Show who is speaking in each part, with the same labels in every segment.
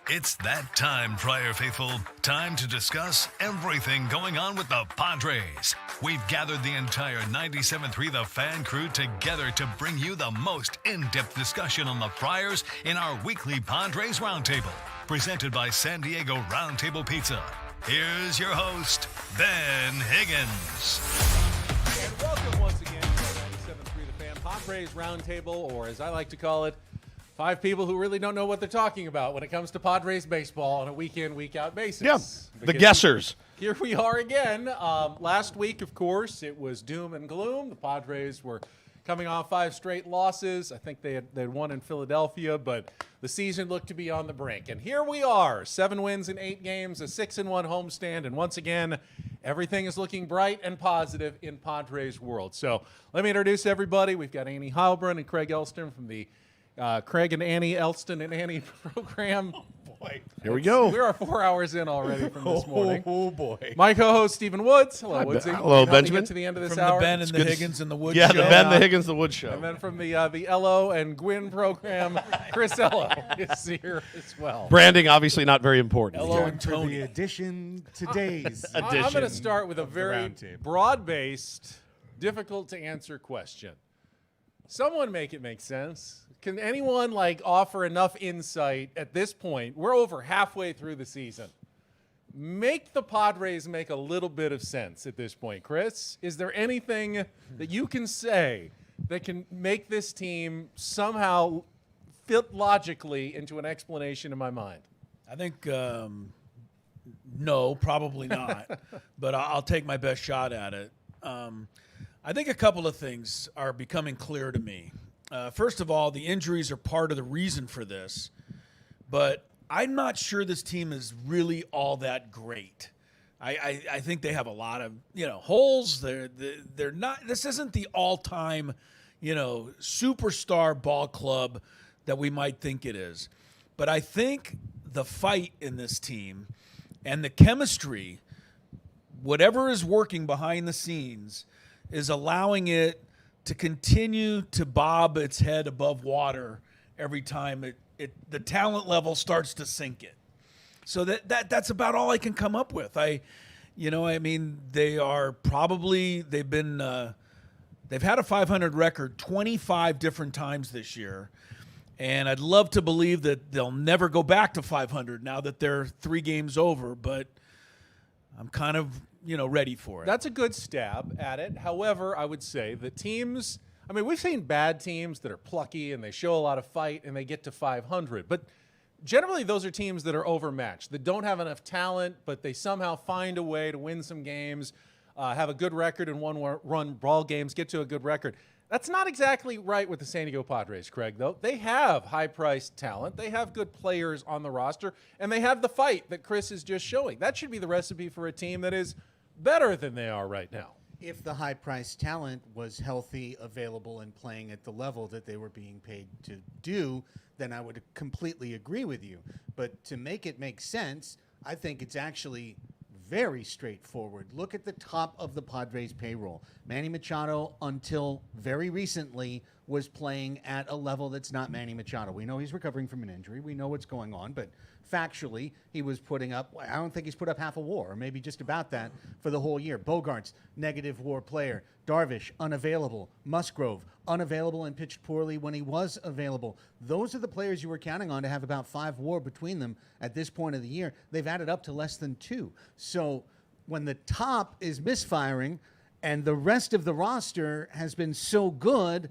Speaker 1: It's that time, Friar Faithful. Time to discuss everything going on with the Padres. We've gathered the entire 97.3 The Fan crew together to bring you the most in-depth discussion on the Friars in our weekly Padres Roundtable, presented by San Diego Roundtable Pizza. Here's your host, Ben Higgins.
Speaker 2: And welcome once again to 97.3 The Fan Padres Roundtable, or as I like to call it, 5 people who really don't know what they're talking about when it comes to Padres baseball on a week-in, week-out basis.
Speaker 3: Yeah, the guessers.
Speaker 2: Here we are again. Last week, of course, it was doom and gloom. The Padres were coming off 5 straight losses. I think they had won in Philadelphia, but the season looked to be on the brink. And here we are, 7 wins in 8 games, a 6-1 homestand, and once again, everything is looking bright and positive in Padres world. So let me introduce everybody. We've got Annie Heilbrunn and Craig Elston from the Craig and Annie, Elston and Annie program.
Speaker 3: Oh, boy. Here we go.
Speaker 2: We are 4 hours in already from this morning.
Speaker 3: Oh, boy.
Speaker 2: My co-host, Stephen Woods. Hello, Woodsy.
Speaker 3: Hello,
Speaker 2: Help me
Speaker 3: Benjamin.
Speaker 2: Get to the end of this
Speaker 4: From
Speaker 2: hour.
Speaker 4: the Ben and the Higgins and the Wood
Speaker 3: Yeah,
Speaker 4: show.
Speaker 3: the Ben, the Higgins, the Wood show.
Speaker 2: And then from the Ello and Gwyn program, Chris Ello is here as well.
Speaker 3: Branding, obviously not very important.
Speaker 4: Hello and
Speaker 5: For the
Speaker 4: Tony.
Speaker 5: edition today's.
Speaker 2: I'm going to start with a very
Speaker 5: Roundtable.
Speaker 2: broad-based, difficult-to-answer question. Someone make it make sense. Can anyone offer enough insight at this point? We're over halfway through the season. Make the Padres make a little bit of sense at this point. Chris, is there anything that you can say that can make this team somehow fit logically into an explanation in my mind?
Speaker 4: I think no, probably not. But I'll take my best shot at it. I think a couple of things are becoming clear to me. First of all, the injuries are part of the reason for this, but I'm not sure this team is really all that great. I think they have a lot of holes. They're not. This isn't the all-time superstar ball club that we might think it is. But I think the fight in this team and the chemistry, whatever is working behind the scenes, is allowing it to continue to bob its head above water every time the talent level starts to sink it. So that's about all I can come up with. They've had a 500 record 25 different times this year. And I'd love to believe that they'll never go back to 500 now that they're 3 games over, but I'm kind of ready for it.
Speaker 2: That's a good stab at it. However, I would say that teams, we've seen bad teams that are plucky and they show a lot of fight and they get to 500. But generally, those are teams that are overmatched, that don't have enough talent, but they somehow find a way to win some games, have a good record in one-run ball games, get to a good record. That's not exactly right with the San Diego Padres, Craig, though. They have high-priced talent. They have good players on the roster, and they have the fight that Chris is just showing. That should be the recipe for a team that is better than they are right now.
Speaker 5: If the high-priced talent was healthy, available, and playing at the level that they were being paid to do, then I would completely agree with you. But to make it make sense, I think it's actually very straightforward. Look at the top of the Padres payroll. Manny Machado, until very recently, was playing at a level that's not Manny Machado. We know he's recovering from an injury. We know what's going on, but factually, he was putting up, I don't think he's put up half a WAR, or maybe just about that for the whole year. Bogarts, negative WAR player. Darvish, unavailable. Musgrove, unavailable and pitched poorly when he was available. Those are the players you were counting on to have about 5 WAR between them at this point of the year. They've added up to less than 2. So when the top is misfiring and the rest of the roster has been so good,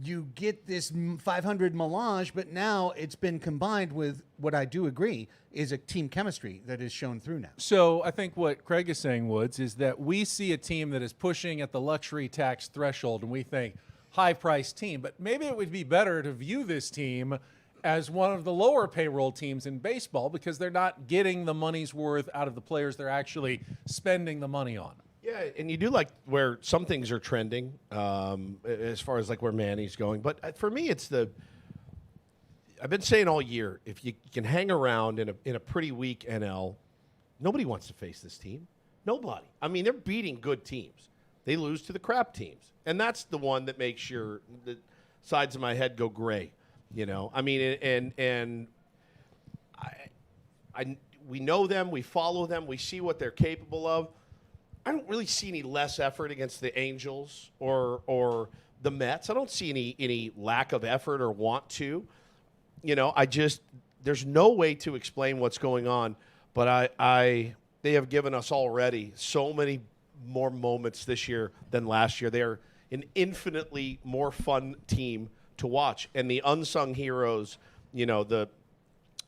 Speaker 5: you get this 500 melange, but now it's been combined with what I do agree is a team chemistry that is shown through now.
Speaker 2: So I think what Craig is saying, Woods, is that we see a team that is pushing at the luxury tax threshold, and we think high-priced team. But maybe it would be better to view this team as one of the lower payroll teams in baseball because they're not getting the money's worth out of the players they're actually spending the money on.
Speaker 3: Yeah, and you do like where some things are trending as far as where Manny's going. But for me, it's I've been saying all year, if you can hang around in a pretty weak NL, nobody wants to face this team. Nobody. They're beating good teams. They lose to the crap teams. And that's the one that makes the sides of my head go gray. we know them, we follow them, we see what they're capable of. I don't really see any less effort against the Angels or the Mets. I don't see any lack of effort or want to. There's no way to explain what's going on, but they have given us already so many more moments this year than last year. They're an infinitely more fun team to watch. And the unsung heroes, the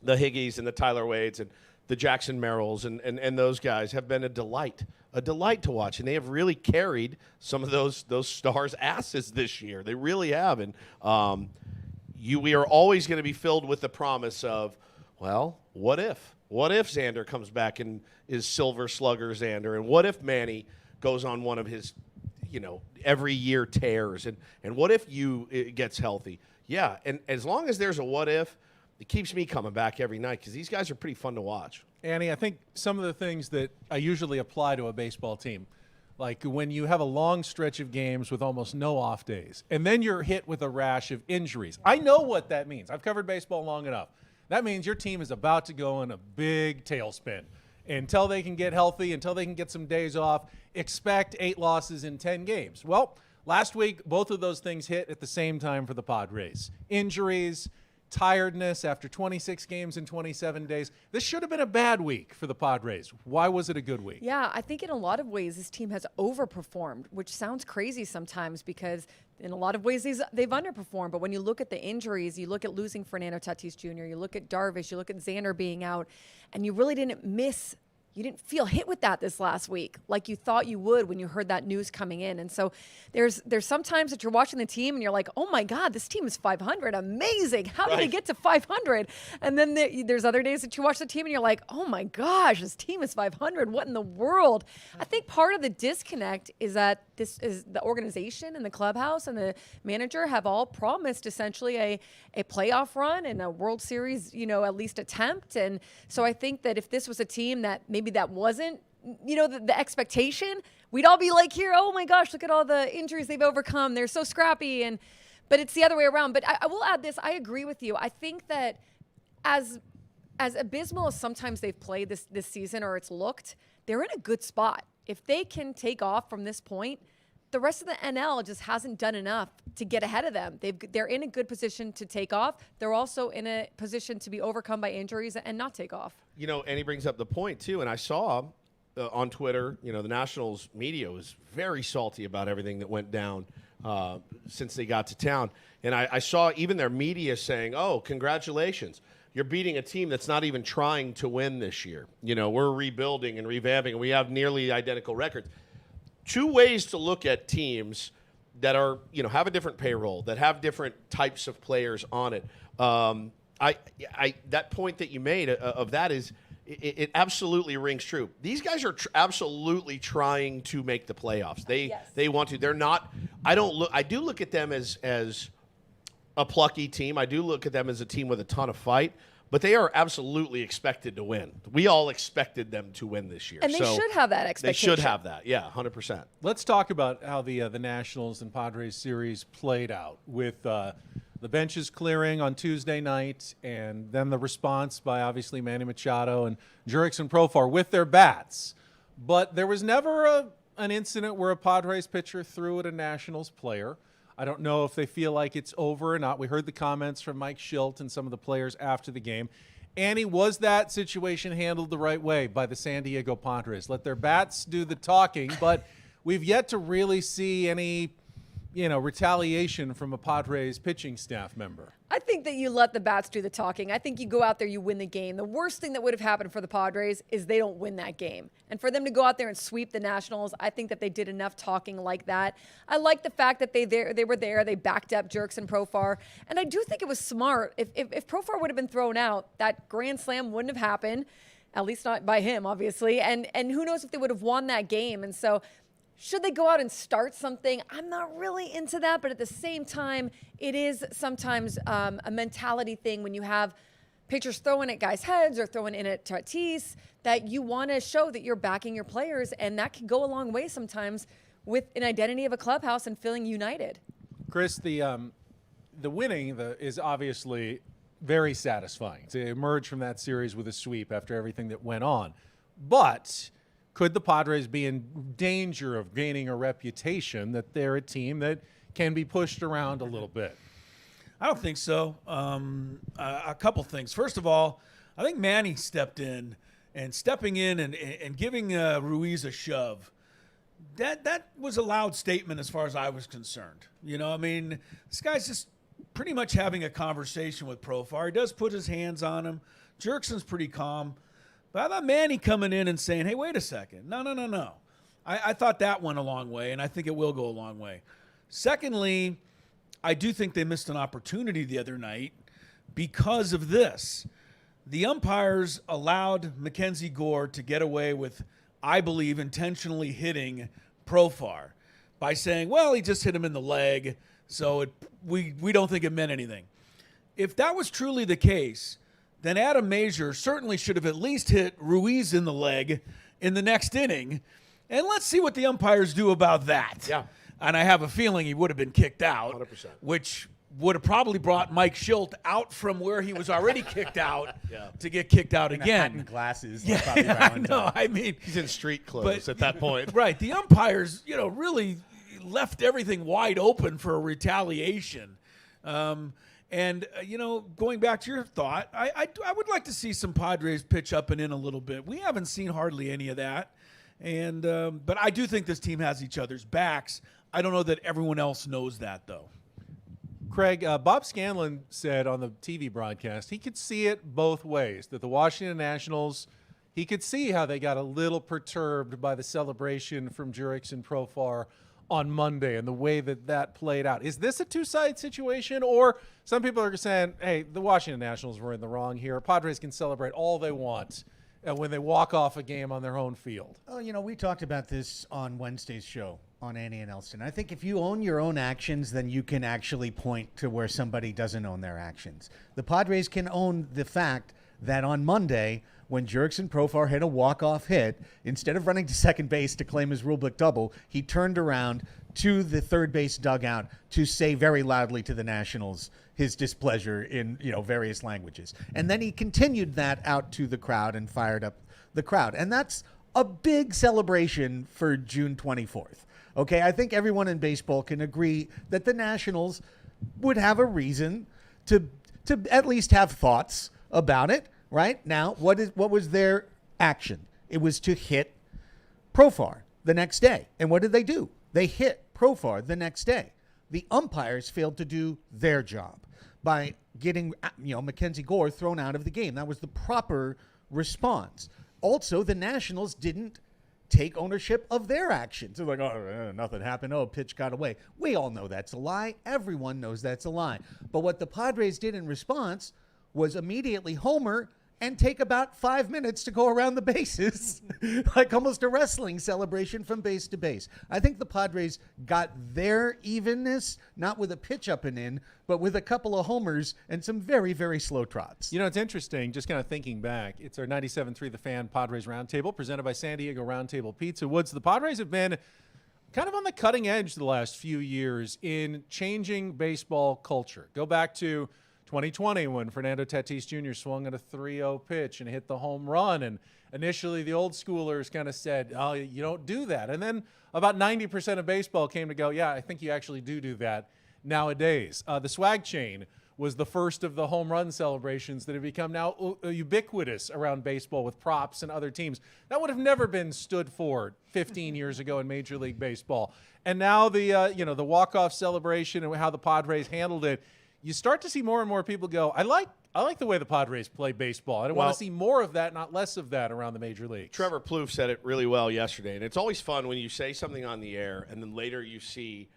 Speaker 3: Higgies and the Tyler Wades and the Jackson Merrills and those guys have been a delight to watch. And they have really carried some of those stars' asses this year. They really have. And we are always going to be filled with the promise of, well, what if? What if Xander comes back and is Silver Slugger Xander? And what if Manny goes on one of his, every year tears? And what if it gets healthy? Yeah, and as long as there's a what if, it keeps me coming back every night because these guys are pretty fun to watch.
Speaker 2: Annie, I think some of the things that I usually apply to a baseball team, like when you have a long stretch of games with almost no off days, and then you're hit with a rash of injuries. I know what that means. I've covered baseball long enough. That means your team is about to go in a big tailspin. Until they can get healthy, until they can get some days off, expect 8 losses in 10 games. Well, last week, both of those things hit at the same time for the Padres. Injuries, tiredness after 26 games in 27 days. This should have been a bad week for the Padres. Why was it a good week?
Speaker 6: Yeah, I think in a lot of ways this team has overperformed, which sounds crazy sometimes because in a lot of ways they've underperformed. But when you look at the injuries, you look at losing Fernando Tatis Jr., you look at Darvish, you look at Xander being out, and you really you didn't feel hit with that this last week like you thought you would when you heard that news coming in. And so there's some times that you're watching the team and you're like, oh my God, this team is 500. Amazing. How did they get to 500? And then there's other days that you watch the team and you're like, oh my gosh, this team is 500. What in the world? I think part of the disconnect is that this is the organization and the clubhouse and the manager have all promised essentially a playoff run and a World Series, at least attempt. And so I think that if this was a team that maybe that wasn't, the expectation, we'd all be like here, oh my gosh, look at all the injuries they've overcome. They're so scrappy. But it's the other way around. But I will add this. I agree with you. I think that as abysmal as sometimes they've played this season or it's looked, they're in a good spot. If they can take off from this point, the rest of the NL just hasn't done enough to get ahead of them. They're in a good position to take off. They're also in a position to be overcome by injuries and not take off.
Speaker 3: And he brings up the point, too, and I saw on Twitter, the Nationals media was very salty about everything that went down since they got to town. And I saw even their media saying, oh, congratulations. You're beating a team that's not even trying to win this year. We're rebuilding and revamping, and we have nearly identical records. Two ways to look at teams that are, have a different payroll, that have different types of players on it. That point that you made of that is, it absolutely rings true. These guys are absolutely trying to make the playoffs. They want to. They're not. I do look at them as a plucky team. I do look at them as a team with a ton of fight. But they are absolutely expected to win. We all expected them to win this year.
Speaker 6: And they should have that expectation.
Speaker 3: They should have that, yeah, 100%.
Speaker 2: Let's talk about how the Nationals and Padres series played out with the benches clearing on Tuesday night and then the response by obviously Manny Machado and Jurickson and Profar with their bats. But there was never an incident where a Padres pitcher threw at a Nationals player. I don't know if they feel like it's over or not. We heard the comments from Mike Schilt and some of the players after the game. Annie, was that situation handled the right way by the San Diego Padres? Let their bats do the talking, but we've yet to really see any, retaliation from a Padres pitching staff member.
Speaker 6: I think that you let the bats do the talking. I think you go out there, you win the game. The worst thing that would have happened for the Padres is they don't win that game. And for them to go out there and sweep the Nationals, I think that they did enough talking like that. I like the fact that they were there. They backed up Jurickson and Profar. And I do think it was smart. If Profar would have been thrown out, that grand slam wouldn't have happened, at least not by him, obviously. And who knows if they would have won that game. And so should they go out and start something? I'm not really into that, but at the same time, it is sometimes a mentality thing when you have pitchers throwing at guys' heads or throwing in at Tatis that you want to show that you're backing your players, and that can go a long way sometimes with an identity of a clubhouse and feeling united.
Speaker 2: Chris, the winning is obviously very satisfying to emerge from that series with a sweep after everything that went on. But could the Padres be in danger of gaining a reputation that they're a team that can be pushed around a little bit?
Speaker 4: I don't think so. A couple things. First of all, I think Manny stepped in, and stepping in and giving Ruiz a shove. That was a loud statement as far as I was concerned. You know, I mean, this guy's just pretty much having a conversation with Profar. He does put his hands on him. Jerkson's pretty calm. But I thought Manny coming in and saying, hey, wait a second. No. I thought that went a long way, and I think it will go a long way. Secondly, I do think they missed an opportunity the other night because of this. The umpires allowed Mackenzie Gore to get away with, I believe, intentionally hitting Profar by saying, well, he just hit him in the leg, so we don't think it meant anything. If that was truly the case, then Adam Mazur certainly should have at least hit Ruiz in the leg in the next inning, and let's see what the umpires do about that.
Speaker 3: Yeah.
Speaker 4: And I have a feeling he would have been kicked out,
Speaker 3: 100%.
Speaker 4: which would have probably brought Mike Schilt out from where he was already kicked out to get kicked out
Speaker 5: And
Speaker 4: again.
Speaker 5: glasses.
Speaker 4: Yeah,
Speaker 5: like Bobby
Speaker 4: I
Speaker 5: Valentine.
Speaker 4: know. I mean,
Speaker 3: He's in street clothes at that point.
Speaker 4: right. The umpires, really left everything wide open for a retaliation. Going back to your thought, I would like to see some Padres pitch up and in a little bit. We haven't seen hardly any of that. And but I do think this team has each other's backs. I don't know that everyone else knows that, though.
Speaker 2: Craig, Bob Scanlon said on the TV broadcast he could see it both ways, that the Washington Nationals, he could see how they got a little perturbed by the celebration from Jurix and Profar on Monday and the way that played out. Is this a two-sided situation, or some people are saying, hey, the Washington Nationals were in the wrong here. Padres can celebrate all they want when they walk off a game on their own field?
Speaker 5: Oh, we talked about this on Wednesday's show on Annie and Elston. I think if you own your own actions, then you can actually point to where somebody doesn't own their actions. The Padres can own the fact that on Monday, when Jurickson Profar hit a walk-off hit, instead of running to second base to claim his rulebook double, he turned around to the third base dugout to say very loudly to the Nationals his displeasure in various languages. And then he continued that out to the crowd and fired up the crowd. And that's a big celebration for June 24th. Okay, I think everyone in baseball can agree that the Nationals would have a reason to at least have thoughts about it, right? Now, what was their action? It was to hit Profar the next day. And what did they do? They hit Profar the next day. The umpires failed to do their job by getting Mackenzie Gore thrown out of the game. That was the proper response. Also, the Nationals didn't take ownership of their actions. They're like, nothing happened. Oh, pitch got away. We all know that's a lie. Everyone knows that's a lie. But what the Padres did in response was immediately homer and take about 5 minutes to go around the bases, like almost a wrestling celebration from base to base. I think the Padres got their evenness, not with a pitch up and in, but with a couple of homers and some very, very slow trots.
Speaker 2: It's interesting, just kind of thinking back. It's our 97.3 The Fan Padres Roundtable, presented by San Diego Roundtable Pizza. Woods, the Padres have been kind of on the cutting edge the last few years in changing baseball culture. Go back to 2020 when Fernando Tatis Jr. swung at a 3-0 pitch and hit the home run. And initially the old schoolers kind of said, oh, you don't do that. And then about 90% of baseball came to go, yeah, I think you actually do that nowadays. The swag chain was the first of the home run celebrations that have become now ubiquitous around baseball with props and other teams. That would have never been stood for 15 years ago in Major League Baseball. And now the walk-off celebration and how the Padres handled it, you start to see more and more people go, I like the way the Padres play baseball. I want to see more of that, not less of that around the major leagues.
Speaker 3: Trevor Plouffe said it really well yesterday, and it's always fun when you say something on the air and then later you see,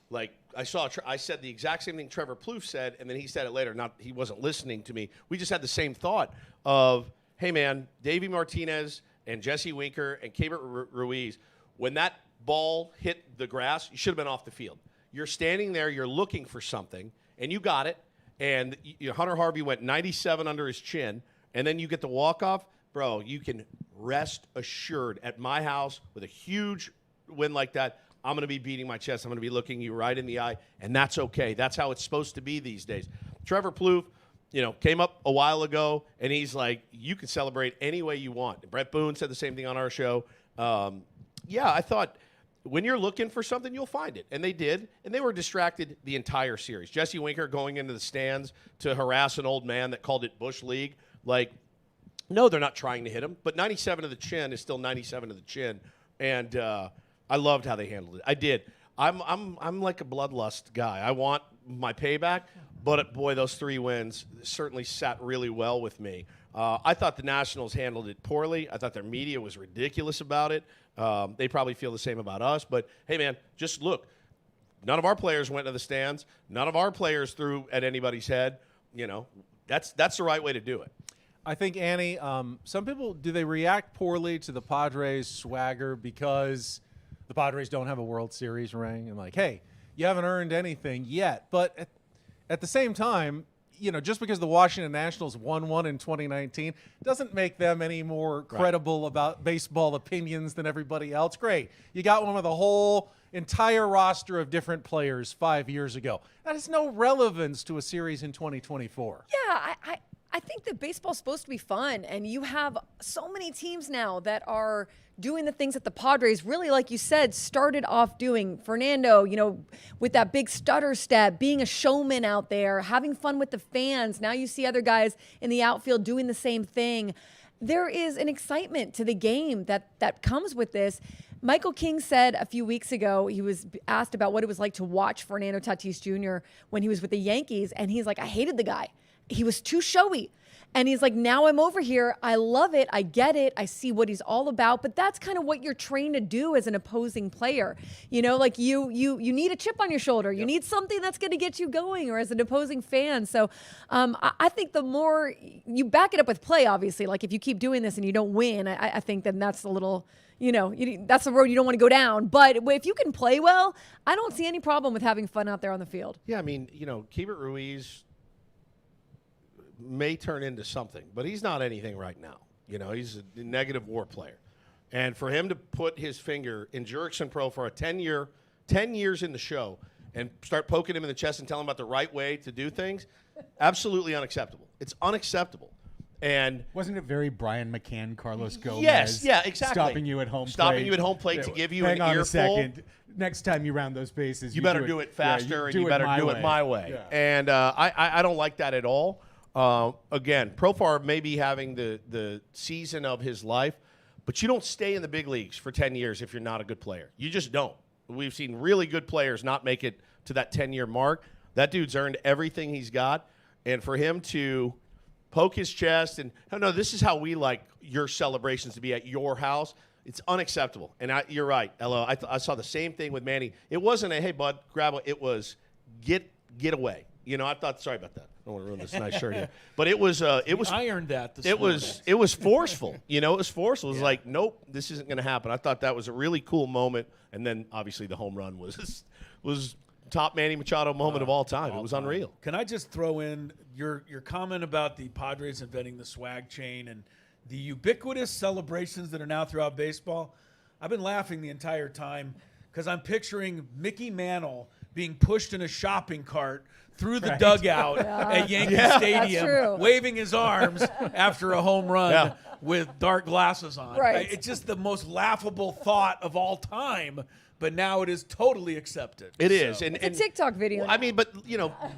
Speaker 3: like, I said the exact same thing Trevor Plouffe said, and then he said it later. He wasn't listening to me. We just had the same thought of, hey, man, Davey Martinez and Jesse Winker and Keibert Ruiz, when that ball hit the grass, you should have been off the field. You're standing there, you're looking for something, and you got it, and Hunter Harvey went 97 under his chin, and then you get the walk-off. Bro, you can rest assured at my house with a huge win like that, I'm going to be beating my chest. I'm going to be looking you right in the eye, and that's okay. That's how it's supposed to be these days. Trevor Plouffe, came up a while ago, and he's like, you can celebrate any way you want. And Brett Boone said the same thing on our show. I thought when you're looking for something, you'll find it. And they did, and they were distracted the entire series. Jesse Winker going into the stands to harass an old man that called it Bush League. Like, no, they're not trying to hit him, but 97 to the chin is still 97 to the chin. And I loved how they handled it. I did. I'm like a bloodlust guy. I want my payback, but boy, those 3 wins certainly sat really well with me. I thought the Nationals handled it poorly. I thought their media was ridiculous about it. They probably feel the same about us. But, hey, man, just look. None of our players went to the stands. None of our players threw at anybody's head. That's the right way to do it.
Speaker 2: I think, Annie, some people, do they react poorly to the Padres swagger because the Padres don't have a World Series ring? And like, hey, you haven't earned anything yet. But at the same time, just because the Washington Nationals won one in 2019 doesn't make them any more credible about baseball opinions than everybody else. Great. You got one with a whole entire roster of different players 5 years ago. That has no relevance to a series in 2024.
Speaker 6: Yeah, I think that baseball's supposed to be fun, and you have so many teams now that are doing the things that the Padres really, like you said, started off doing. Fernando, with that big stutter step, being a showman out there, having fun with the fans. Now you see other guys in the outfield doing the same thing. There is an excitement to the game that comes with this. Michael King said a few weeks ago, he was asked about what it was like to watch Fernando Tatis Jr. when he was with the Yankees, and he's like, I hated the guy. He was too showy. And he's like, now I'm over here. I love it. I get it. I see what he's all about. But that's kind of what you're trained to do as an opposing player. Like you need a chip on your shoulder. You need something that's going to get you going, or as an opposing fan. So I think the more you back it up with play, obviously, like if you keep doing this and you don't win, I think then that's a little, that's the road you don't want to go down. But if you can play well, I don't see any problem with having fun out there on the field.
Speaker 3: Yeah, I mean, Keibert Ruiz may turn into something, but he's not anything right now. He's a negative WAR player. And for him to put his finger in Jurickson Profar a 10 years in the show and start poking him in the chest and telling him about the right way to do things, absolutely unacceptable. It's unacceptable. And
Speaker 5: wasn't it very Brian McCann, Carlos Gomez?
Speaker 3: Yes, yeah, exactly.
Speaker 5: Stopping you at home plate
Speaker 3: to give you an earful.
Speaker 5: Hang on a second. Next time you round those bases,
Speaker 3: you better do it faster, and you better do it my way. Yeah. And I don't like that at all. Again, Profar may be having the season of his life, but you don't stay in the big leagues for 10 years if you're not a good player. You just don't. We've seen really good players not make it to that 10-year mark. That dude's earned everything he's got. And for him to poke his chest and, no, this is how we like your celebrations to be at your house, it's unacceptable. And you're right, Elo. I saw the same thing with Manny. It wasn't a, hey, bud, grab it. It was get away. I thought, sorry about that. I don't want to ruin this nice shirt here. But it was
Speaker 4: I earned that this morning.
Speaker 3: It was forceful. It was forceful. It was like, nope, this isn't going to happen. I thought that was a really cool moment. And then obviously the home run was top Manny Machado moment of all time. It was unreal.
Speaker 4: Can I just throw in your comment about the Padres inventing the swag chain and the ubiquitous celebrations that are now throughout baseball? I've been laughing the entire time because I'm picturing Mickey Mantle being pushed in a shopping cart through the dugout at Yankee Stadium, waving his arms after a home run with dark glasses on.
Speaker 6: Right.
Speaker 4: It's just the most laughable thought of all time, but now it is totally accepted.
Speaker 3: It is.
Speaker 6: And it's a TikTok video.
Speaker 3: I mean, but,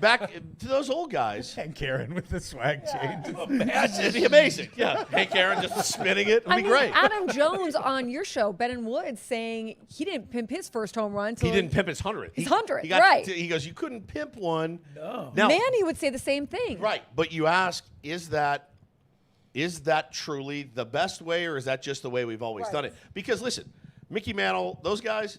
Speaker 3: back to those old guys.
Speaker 5: And Karen with the swag chain.
Speaker 3: It'd be amazing. Yeah. Hey, Karen, just spinning it. It'd be great.
Speaker 6: Adam Jones on your show, Ben and Woods, saying he didn't pimp his first home run.
Speaker 3: He didn't pimp his 100th.
Speaker 6: His 100th, right.
Speaker 3: He goes, you couldn't pimp one.
Speaker 4: No.
Speaker 3: Now,
Speaker 6: Manny would say the same thing.
Speaker 3: Right. But you ask, is that truly the best way, or is that just the way we've always done it? Because, listen, Mickey Mantle, those guys,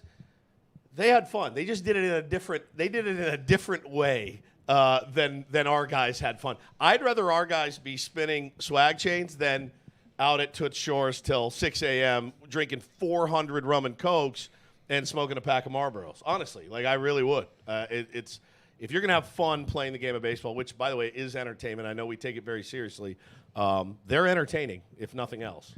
Speaker 3: they had fun. They just did it in a different way than our guys had fun. I'd rather our guys be spinning swag chains than out at Toots Shores till 6 a.m. drinking 400 rum and cokes and smoking a pack of Marlboros. Honestly, I really would. It's if you're gonna have fun playing the game of baseball, which by the way is entertainment. I know we take it very seriously. They're entertaining, if nothing else.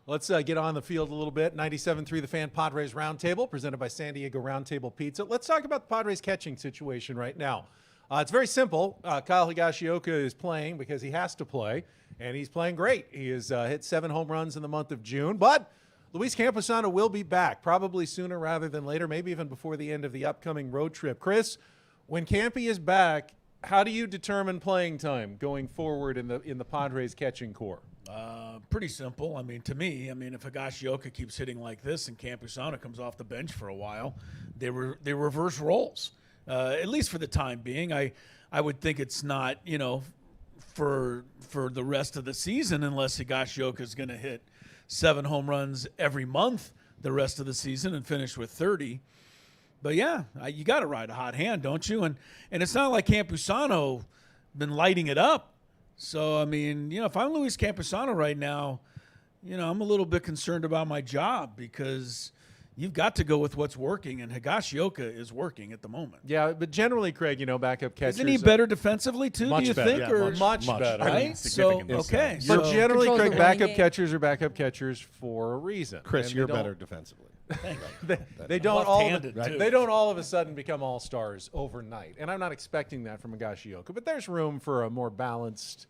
Speaker 2: Let's get on the field a little bit. 97.3 The Fan Padres Roundtable, presented by San Diego Roundtable Pizza. Let's talk about the Padres catching situation right now. It's very simple. Kyle Higashioka is playing because he has to play, and he's playing great. He has hit 7 home runs in the month of June, but Luis Campusano will be back probably sooner rather than later, maybe even before the end of the upcoming road trip. Chris, when Campy is back, how do you determine playing time going forward in the Padres catching core?
Speaker 4: Pretty simple. I mean, to me, if Higashioka keeps hitting like this and Campusano comes off the bench for a while, they reverse roles. At least for the time being. I would think it's not, for the rest of the season unless Higashioka is going to hit 7 home runs every month the rest of the season and finish with 30. But yeah, you got to ride a hot hand, don't you? And it's not like Campusano been lighting it up. So, if I'm Luis Campusano right now, I'm a little bit concerned about my job because you've got to go with what's working, and Higashioka is working at the moment.
Speaker 2: Yeah, but generally, Craig, backup catchers.
Speaker 4: Isn't he better defensively, too,
Speaker 2: much
Speaker 4: do you
Speaker 2: better.
Speaker 4: think?
Speaker 2: Yeah,
Speaker 4: or
Speaker 2: much better.
Speaker 4: Right? So, okay.
Speaker 2: But
Speaker 4: So,
Speaker 2: generally,
Speaker 6: Controls
Speaker 2: Craig,
Speaker 6: the running
Speaker 2: backup
Speaker 6: game.
Speaker 2: catchers are backup catchers for a reason.
Speaker 3: Chris,
Speaker 2: And
Speaker 3: you're
Speaker 2: they don't-
Speaker 3: better defensively.
Speaker 2: They don't all.
Speaker 4: Left-handed, too.
Speaker 2: They don't all of a sudden become all stars overnight, and I'm not expecting that from Higashioka. But there's room for a more balanced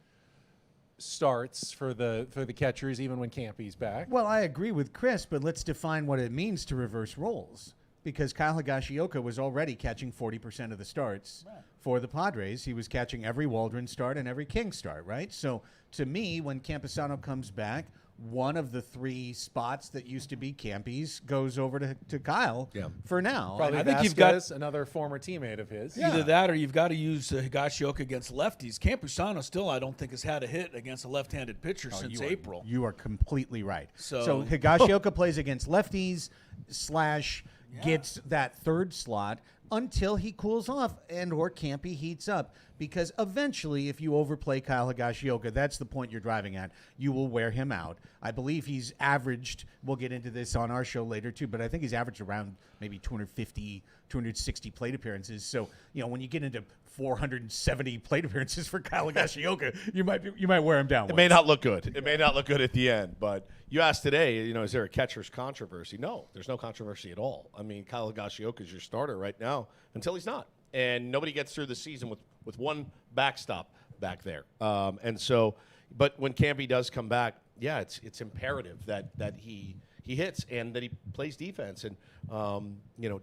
Speaker 2: starts for the catchers, even when Campy's back.
Speaker 5: Well, I agree with Chris, but let's define what it means to reverse roles. Because Kyle Higashioka was already catching 40% of the starts for the Padres. He was catching every Waldron start and every King start, right? So to me, when Campusano comes back, one of the 3 spots that used to be Campy's goes over to Kyle for now.
Speaker 2: Probably
Speaker 4: I think you've got-
Speaker 2: Vasquez, another former teammate of his.
Speaker 4: Either that or you've got to use Higashioka against lefties. Campusano still, I don't think, has had a hit against a left-handed pitcher since April.
Speaker 5: You are completely right.
Speaker 4: So-
Speaker 5: Higashioka plays against lefties / gets that 3rd slot until he cools off and or Campy heats up. Because eventually, if you overplay Kyle Higashioka, that's the point you're driving at, you will wear him out. I believe he's averaged, we'll get into this on our show later too, but I think he's averaged around maybe 250, 260 plate appearances. So, when you get into 470 plate appearances for Kyle Higashioka, you might wear him down.
Speaker 3: It may not look good. It may not look good at the end. But you asked today, is there a catcher's controversy? No, there's no controversy at all. Kyle Higashioka is your starter right now until he's not. And nobody gets through the season with one backstop back there. But when Campy does come back, it's imperative that he hits and that he plays defense and,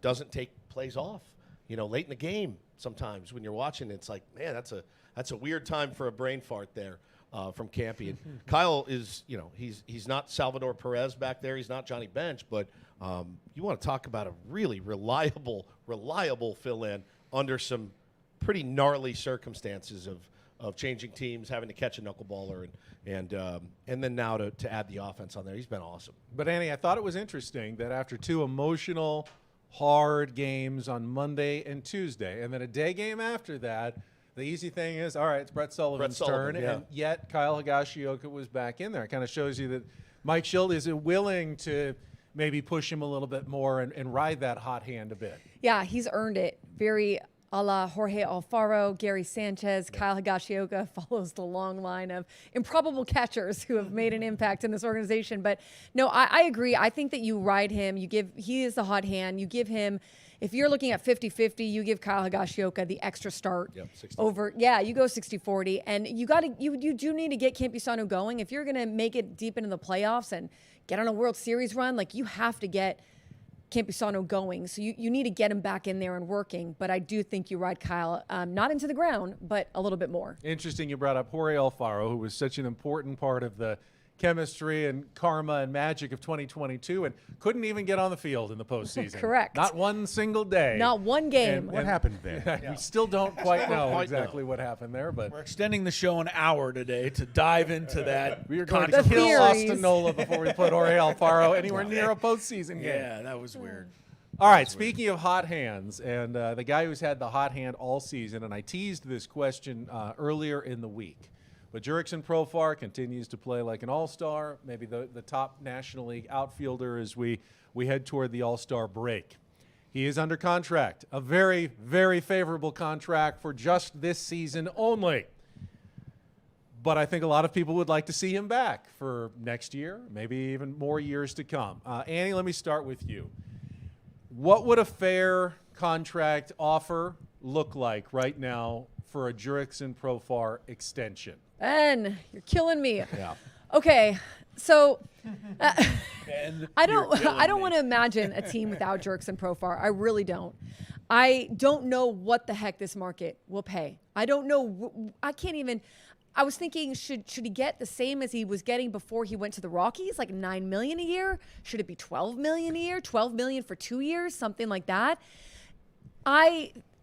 Speaker 3: doesn't take plays off. Late in the game sometimes when you're watching, it's like, man, that's a weird time for a brain fart there from Campy. And Kyle is, he's not Salvador Perez back there. He's not Johnny Bench, but you want to talk about a really reliable fill-in under some pretty gnarly circumstances of changing teams, having to catch a knuckleballer, and then now to add the offense on there. He's been awesome.
Speaker 2: But Annie, I thought it was interesting that after 2 emotional, hard games on Monday and Tuesday, and then a day game after that, the easy thing is, all right, it's Brett Sullivan's turn, and yet Kyle Higashioka was back in there. It kind of shows you that Mike Schilt is willing to maybe push him a little bit more and ride that hot hand a bit.
Speaker 6: Yeah, he's earned it. Very a la Jorge Alfaro, Gary Sanchez, Kyle Higashioka follows the long line of improbable catchers who have made an impact in this organization. But no, I agree. I think that you ride him. He is the hot hand. You give him, if you're looking at 50-50, you give Kyle Higashioka the extra start over. Yeah, you go 60-40, and you do need to get Campusano going if you're going to make it deep into the playoffs and get on a World Series run. Like, you have to get Campusano going. So you need to get him back in there and working. But I do think you ride Kyle, not into the ground, but a little bit more.
Speaker 2: Interesting you brought up Jorge Alfaro, who was such an important part of the chemistry and karma and magic of 2022 and couldn't even get on the field in the postseason.
Speaker 6: Correct.
Speaker 2: Not one single day.
Speaker 6: Not one game.
Speaker 5: What happened there?
Speaker 2: We still don't quite know exactly what happened there, but
Speaker 4: We're extending the show an hour today to dive into that.
Speaker 2: we are going to
Speaker 6: The
Speaker 2: kill
Speaker 6: theories.
Speaker 2: Austin Nola before we put Jorge Alfaro anywhere near a postseason game.
Speaker 4: Yeah, that was weird.
Speaker 2: All right, speaking of hot hands, and the guy who's had the hot hand all season, and I teased this question earlier in the week, but Jurickson Profar continues to play like an all-star, maybe the top National League outfielder as we head toward the all-star break. He is under contract, a very, very favorable contract for just this season only. But I think a lot of people would like to see him back for next year, maybe even more years to come. Annie, let me start with you. What would a fair contract offer look like right now for a Jurickson Profar extension?
Speaker 6: Ben, you're killing me.
Speaker 3: Yeah.
Speaker 6: Okay, so
Speaker 4: And
Speaker 6: I don't want to imagine a team without Jurickson Profar. I really don't. I don't know what the heck this market will pay. I don't know. I can't even. I was thinking, should he get the same as he was getting before he went to the Rockies, like $9 million a year? Should it be $12 million a year? $12 million for 2 years, something like that.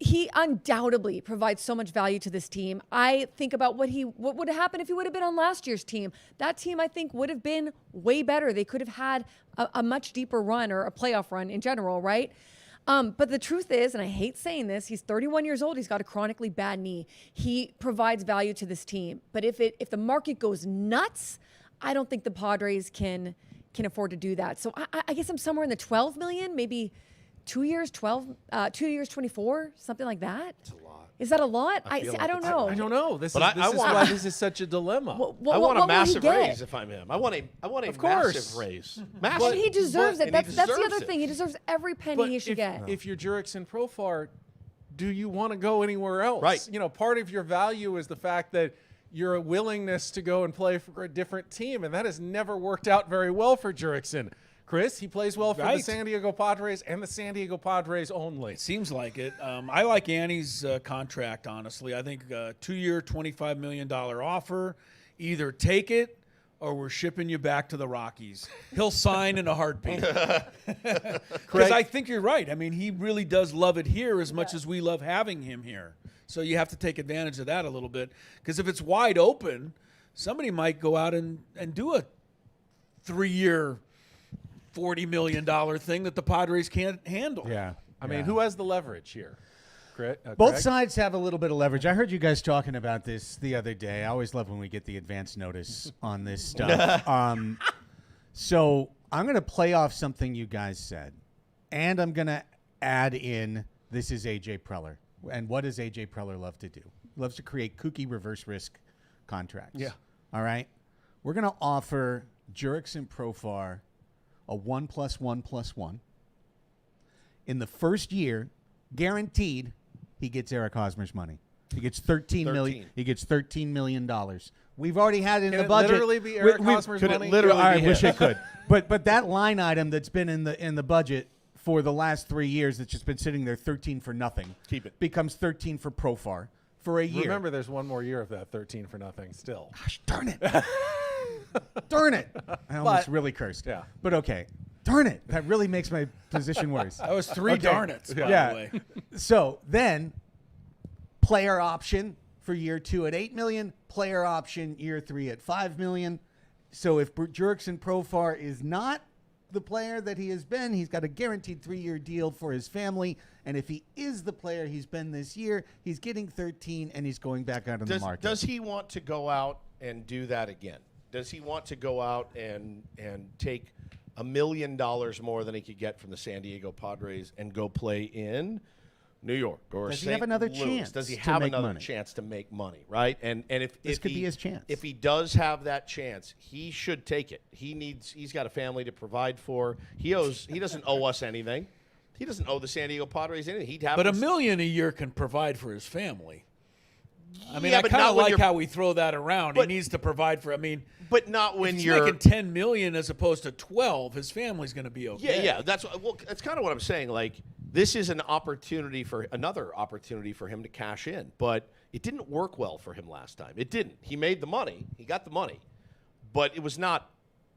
Speaker 6: He undoubtedly provides so much value to this team. I think about what would have happened if he would have been on last year's team. That team, I think, would have been way better. They could have had a much deeper run or a playoff run in general, right? But the truth is, and I hate saying this, he's 31 years old. He's got a chronically bad knee. He provides value to this team. But if the market goes nuts, I don't think the Padres can afford to do that. So I guess I'm somewhere in the 12 million, maybe 2 years, 24, something like that. It's a lot. Is that a lot? I don't know.
Speaker 2: I don't know. This is why this is such a dilemma.
Speaker 3: I want a massive raise if I'm him. I want a massive raise. Massive.
Speaker 6: And he deserves it. That's the other
Speaker 3: deserves it.
Speaker 6: thing. He deserves every penny he should get.
Speaker 2: If you're Jurickson Profar, do you want to go anywhere else?
Speaker 3: Right.
Speaker 2: You know, part of your value is the fact that your willingness to go and play for a different team, and that has never worked out very well for Jurickson. Chris, he plays well for the San Diego Padres and the San Diego Padres only.
Speaker 4: It seems like it. I like Annie's contract, honestly. I think a 2-year, $25 million offer. Either take it or we're shipping you back to the Rockies. He'll sign in a heartbeat. Because I think you're right. I mean, he really does love it here as much as we love having him here. So you have to take advantage of that a little bit. Because if it's wide open, somebody might go out and do a 3-year, $40 million thing that the Padres can't handle.
Speaker 5: Yeah.
Speaker 2: I mean, who has the leverage here?
Speaker 5: Both
Speaker 2: Craig?
Speaker 5: sides have a little bit of leverage. I heard you guys talking about this the other day. I always love when we get the advance notice on this stuff. So I'm going to play off something you guys said, and I'm going to add in this is A.J. Preller. And what does A.J. Preller love to do? He loves to create kooky reverse risk contracts.
Speaker 2: Yeah.
Speaker 5: All right? We're going to offer Jurickson Profar a 1+1+1. In the first year, guaranteed, he gets Eric Hosmer's money. He gets $13 million. He gets $13 million. We've already had it in the budget.
Speaker 2: Literally be Eric Hosmer's money?
Speaker 5: I wish it could. But that line item that's been in the budget for the last 3 years that's just been sitting there, 13 for nothing.
Speaker 3: Keep it.
Speaker 5: Becomes 13 for Profar for a year.
Speaker 2: Remember, there's one more year of that 13 for nothing still.
Speaker 5: Gosh, darn it. Darn it. I almost really cursed.
Speaker 2: Yeah.
Speaker 5: But okay. Darn it. That really makes my position worse.
Speaker 4: That was 3 darn it, by the way.
Speaker 5: So then, player option for year 2 at $8 million, player option year 3 at $5 million. So if Jurickson Profar is not the player that he has been, he's got a guaranteed 3-year deal for his family. And if he is the player he's been this year, he's getting 13 and he's going back out in the market.
Speaker 3: Does he want to go out and do that again? Does he want to go out and take $1 million more than he could get from the San Diego Padres and go play in New York or
Speaker 5: Does he
Speaker 3: St.
Speaker 5: have another
Speaker 3: Louis?
Speaker 5: chance
Speaker 3: Does he
Speaker 5: to
Speaker 3: have
Speaker 5: make
Speaker 3: another
Speaker 5: money?
Speaker 3: chance to make money, right? And if
Speaker 5: This
Speaker 3: if
Speaker 5: could
Speaker 3: he,
Speaker 5: be his chance.
Speaker 3: If he does have that chance, he should take it. He's got a family to provide for. He doesn't owe us anything. He doesn't owe the San Diego Padres anything. He'd have
Speaker 4: But $1 million a year can provide for his family. I mean,
Speaker 3: Yeah,
Speaker 4: I
Speaker 3: but
Speaker 4: kind
Speaker 3: not
Speaker 4: of
Speaker 3: when
Speaker 4: like
Speaker 3: you're-
Speaker 4: how we throw that around. He
Speaker 3: But-
Speaker 4: needs to provide for. I mean,
Speaker 3: but not when
Speaker 4: if he's
Speaker 3: you're
Speaker 4: making $10 million as opposed to 12. His family's going to be okay.
Speaker 3: Yeah. That's kind of what I'm saying. Like, this is another opportunity for him to cash in, but it didn't work well for him last time. It didn't. He made the money. He got the money, but it was not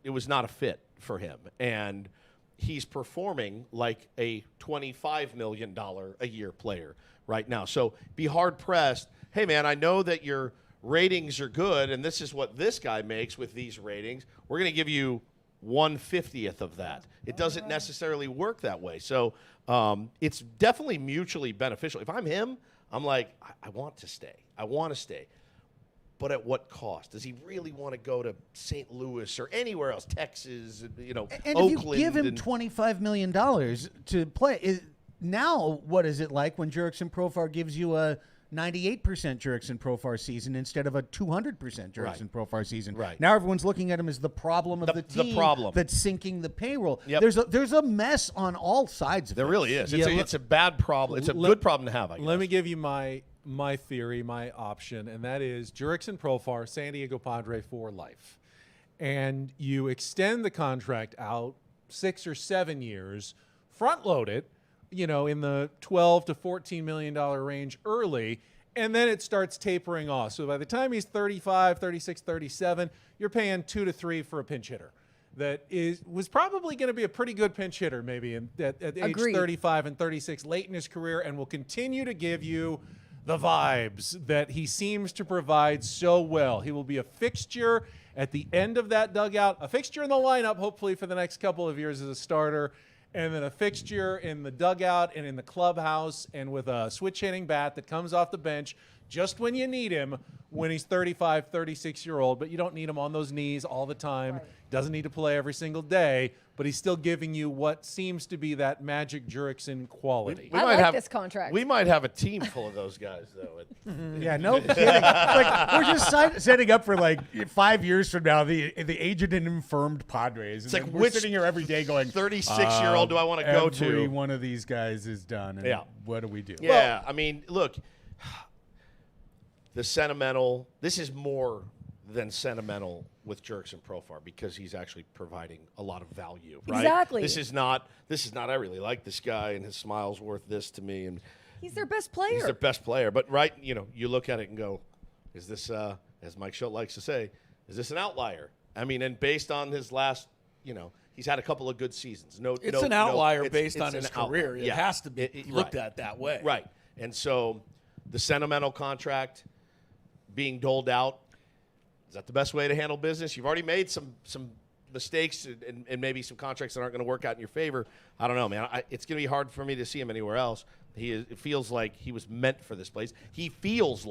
Speaker 3: a fit for him. And he's performing like a $25 million a year player right now. So be hard pressed. Hey man, I know that your ratings are good, and this is what this guy makes with these ratings. We're going to give you 1/50th of that. It doesn't necessarily work that way. So it's definitely mutually beneficial. If I'm him, I'm like, I want to stay. I want to stay. But at what cost? Does he really want to go to St. Louis or anywhere else, Texas,
Speaker 5: And
Speaker 3: Oakland?
Speaker 5: if you give him $25 million to play, now what is it like when Jurickson Profar gives you a 98% Jurickson Profar season instead of a 200% Jurickson Profar season.
Speaker 3: Right.
Speaker 5: Now everyone's looking at him as the problem of the team
Speaker 3: problem.
Speaker 5: that's sinking the payroll.
Speaker 3: Yep.
Speaker 5: There's a mess on all sides of it.
Speaker 3: There really is.
Speaker 2: Yeah,
Speaker 3: It's a bad problem. It's a good problem to have, I guess.
Speaker 2: Let me give you my theory, my option, and that is Jurickson Profar, San Diego Padre for life. And you extend the contract out 6 or 7 years, front load it, in the $12 to $14 million range early, and then it starts tapering off. So by the time he's 35, 36, 37, you're paying 2 to 3 for a pinch hitter that was probably going to be a pretty good pinch hitter maybe at age 35 and 36 late in his career, and will continue to give you the vibes that he seems to provide so well. He will be a fixture at the end of that dugout, a fixture in the lineup hopefully for the next couple of years as a starter, and then a fixture in the dugout and in the clubhouse, and with a switch-hitting bat that comes off the bench just when you need him when he's 35, 36-year-old, but you don't need him on those knees all the time. Right. Doesn't need to play every single day, but he's still giving you what seems to be that magic Jurickson quality.
Speaker 6: I like this contract.
Speaker 3: We might have a team full of those guys, though.
Speaker 5: Yeah, no kidding. We're just setting up for 5 years from now, the aged and infirmed Padres.
Speaker 3: It's
Speaker 5: and
Speaker 3: like
Speaker 5: we're sitting here every day going,
Speaker 3: 36-year-old do I want to go to?
Speaker 5: Every one of these guys is done. And what do we do?
Speaker 3: Yeah, I mean, look, the sentimental. This is more than sentimental with Jurickson Profar because he's actually providing a lot of value. Right?
Speaker 6: Exactly.
Speaker 3: This is not. I really like this guy, and his smile's worth this to me. And
Speaker 6: he's their best player.
Speaker 3: He's their best player. But you look at it and go, is this, as Mike Schultz likes to say, is this an outlier? I mean, and based on his last, he's had a couple of good seasons.
Speaker 4: It's an outlier based on his career. It has to be looked at that way.
Speaker 3: Right. And so the sentimental contract being doled out, is that the best way to handle business? You've already made some mistakes and maybe some contracts that aren't going to work out in your favor. I don't know, man. It's going to be hard for me to see him anywhere else. It feels like he was meant for this place. He feels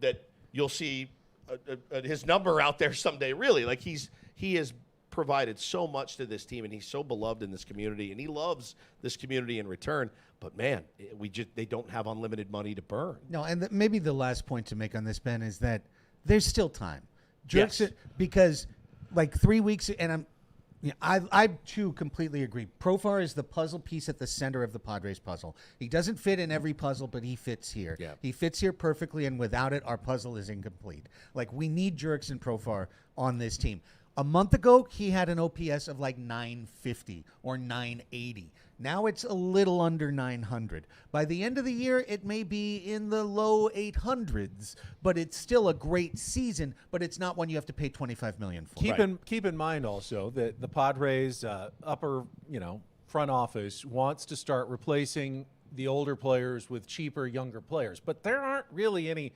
Speaker 3: that you'll see his number out there someday. Really, like he has provided so much to this team, and he's so beloved in this community, and he loves this community in return. But man, they don't have unlimited money to burn.
Speaker 5: No, and maybe the last point to make on this, Ben, is that there's still time.
Speaker 3: Yes.
Speaker 5: Because 3 weeks, and I too completely agree. Profar is the puzzle piece at the center of the Padres puzzle. He doesn't fit in every puzzle, but he fits here.
Speaker 3: Yeah.
Speaker 5: He fits here perfectly, and without it, our puzzle is incomplete. We need Jurickson Profar on this team. A month ago, he had an OPS of 950 or 980. Now it's a little under 900. By the end of the year, it may be in the low 800s, but it's still a great season, but it's not one you have to pay $25 million for.
Speaker 2: Keep in mind also that the Padres upper, front office wants to start replacing the older players with cheaper, younger players. But there aren't really any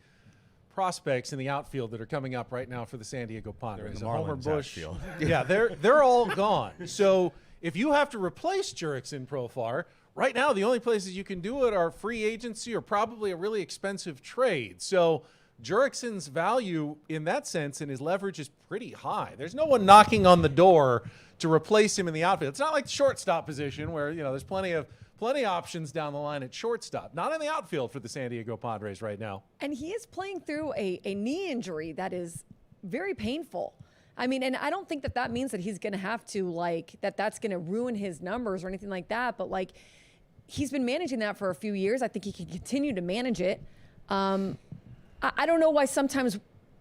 Speaker 2: prospects in the outfield that are coming up right now for the San Diego Padres. Homer Bush. Yeah, they're all gone. So if you have to replace Jurickson Profar, right now the only places you can do it are free agency or probably a really expensive trade. So Jurickson's value in that sense and his leverage is pretty high. There's no one knocking on the door to replace him in the outfield. It's not like the shortstop position where there's plenty of options down the line at shortstop. Not in the outfield for the San Diego Padres right now.
Speaker 6: And he is playing through a knee injury that is very painful. I mean, and I don't think that means that he's going to have to that's going to ruin his numbers or anything like that. But he's been managing that for a few years. I think he can continue to manage it. I don't know why sometimes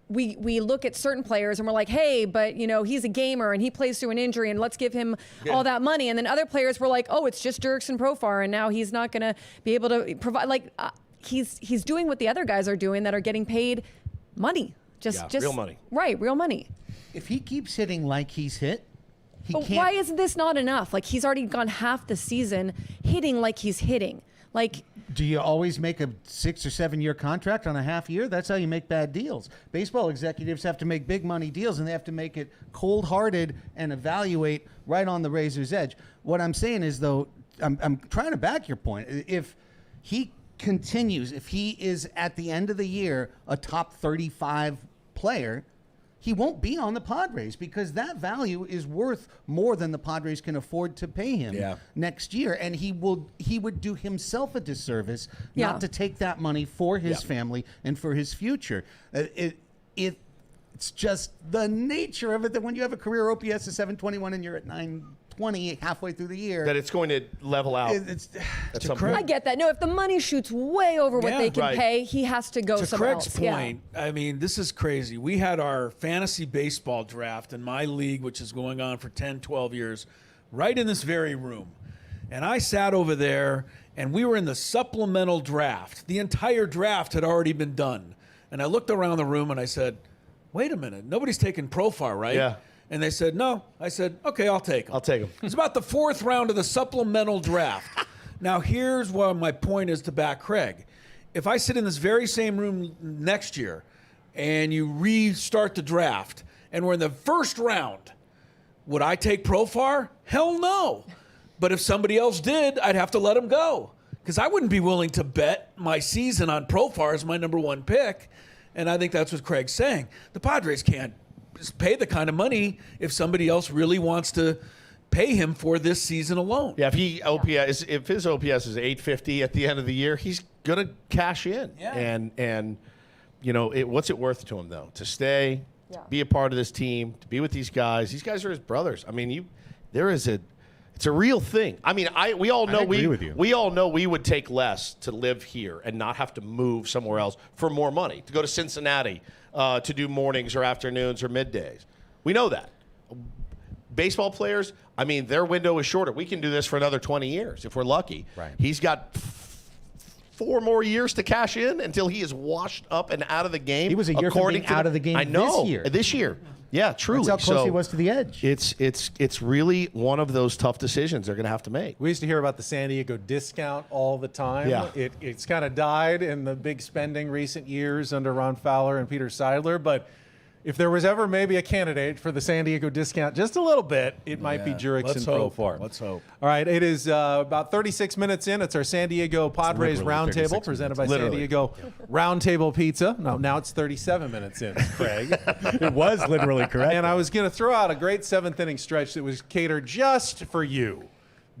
Speaker 6: we look at certain players and we're like, hey, but he's a gamer and he plays through an injury and let's give him all that money. And then other players were like, oh, it's just Jurickson Profar and now he's not going to be able to provide. He's doing what the other guys are doing that are getting paid money. Just
Speaker 3: real money.
Speaker 6: Right, real money.
Speaker 5: If he keeps hitting like he's hit,
Speaker 6: but why isn't this not enough? He's already gone half the season hitting like he's hitting.
Speaker 5: Do you always make a 6 or 7 year contract on a half year? That's how you make bad deals. Baseball executives have to make big money deals, and they have to make it cold-hearted and evaluate right on the razor's edge. What I'm saying is, though, I'm trying to back your point. If he continues, if he is at the end of the year a top 35 player, he won't be on the Padres because that value is worth more than the Padres can afford to pay him next year. And he would do himself a disservice not to take that money for his family and for his future. It's just the nature of it that when you have a career OPS of 721 and you're at 920 halfway through the year,
Speaker 3: that it's going to level out.
Speaker 6: I get that. No, if the money shoots way over what they can pay, he has to go somewhere else.
Speaker 4: To Craig's point, I mean, this is crazy. We had our fantasy baseball draft in my league, which is going on for 10, 12 years, right in this very room. And I sat over there, and we were in the supplemental draft. The entire draft had already been done. And I looked around the room, and I said, wait a minute, nobody's taking Profar, right?
Speaker 3: Yeah.
Speaker 4: And they said, no. I said, okay, I'll take him.
Speaker 3: I'll take him.
Speaker 4: It's about the 4th round of the supplemental draft. Now, here's what my point is to back Craig. If I sit in this very same room next year and you restart the draft and we're in the 1st round, would I take Profar? Hell no. But if somebody else did, I'd have to let him go because I wouldn't be willing to bet my season on Profar as my number 1 pick. And I think that's what Craig's saying. The Padres can't pay the kind of money if somebody else really wants to pay him for this season alone.
Speaker 3: Yeah, if his OPS is 850 at the end of the year, he's gonna cash in.
Speaker 4: Yeah.
Speaker 3: And you know, what's it worth to him though to stay, to be a part of this team, to be with these guys? These guys are his brothers. I mean, it's a real thing. I mean, we all know we all know we would take less to live here and not have to move somewhere else for more money, to go to Cincinnati to do mornings or afternoons or middays. We know that. Baseball players, I mean, their window is shorter. We can do this for another 20 years if we're lucky.
Speaker 7: Right.
Speaker 3: He's got 4 more years to cash in until he is washed up and out of the game.
Speaker 7: He was a year from being out of the game
Speaker 3: I know,
Speaker 7: this year.
Speaker 3: Yeah, truly.
Speaker 7: That's how close he was to the edge.
Speaker 3: It's really one of those tough decisions they're going to have to make.
Speaker 2: We used to hear about the San Diego discount all the time.
Speaker 3: Yeah.
Speaker 2: It's kind of died in the big spending recent years under Ron Fowler and Peter Seidler. But if there was ever maybe a candidate for the San Diego discount just a little bit, it might be Jurix and Profar.
Speaker 4: Let's hope.
Speaker 2: All right, it is about 36 minutes in. It's our San Diego Padres Roundtable presented by San Diego Roundtable Pizza. Now it's 37 minutes in, Craig.
Speaker 7: It was literally correct.
Speaker 2: And I was going to throw out a great 7th inning stretch that was catered just for you.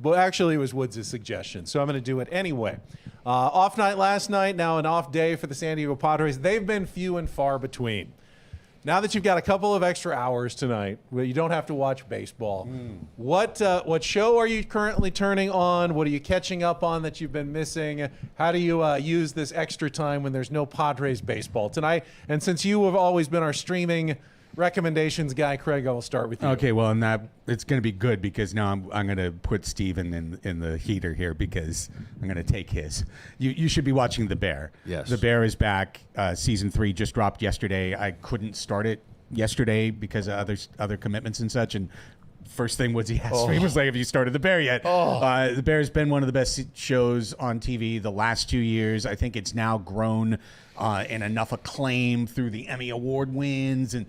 Speaker 2: But actually, it was Woods' suggestion, so I'm going to do it anyway. Off night last night, now an off day for the San Diego Padres. They've been few and far between. Now that you've got a couple of extra hours tonight, where you don't have to watch baseball, what show are you currently turning on? What are you catching up on that you've been missing? How do you use this extra time when there's no Padres baseball tonight? And since you have always been our streaming recommendations guy, Craig, I will start with you.
Speaker 7: Okay, well, and that it's going to be good because now I'm going to put Steven in the heater here because I'm going to take his. You should be watching The Bear.
Speaker 3: Yes.
Speaker 7: The Bear is back. Season 3 just dropped yesterday. I couldn't start it yesterday because of other commitments and such. And first thing was he asked me was like, have you started The Bear yet? The Bear has been one of the best shows on TV the last 2 years. I think it's now grown and enough acclaim through the Emmy Award wins and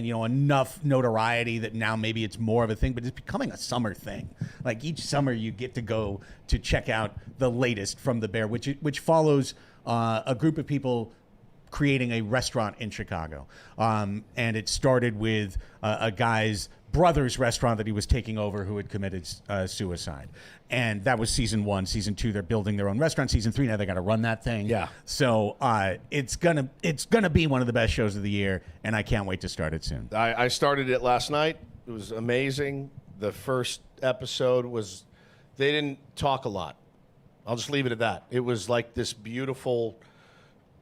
Speaker 7: you know enough notoriety that now maybe it's more of a thing, but it's becoming a summer thing. Like each summer you get to go to check out the latest from The Bear, which follows a group of people creating a restaurant in Chicago. And it started with a guy's brother's restaurant that he was taking over who had committed suicide. And that was season 1. Season 2, they're building their own restaurant. Season 3, now they got to run that thing.
Speaker 3: Yeah.
Speaker 7: So it's gonna be one of the best shows of the year, and I can't wait to start it soon.
Speaker 3: I started it last night. It was amazing. The first episode was, they didn't talk a lot. I'll just leave it at that. It was like this beautiful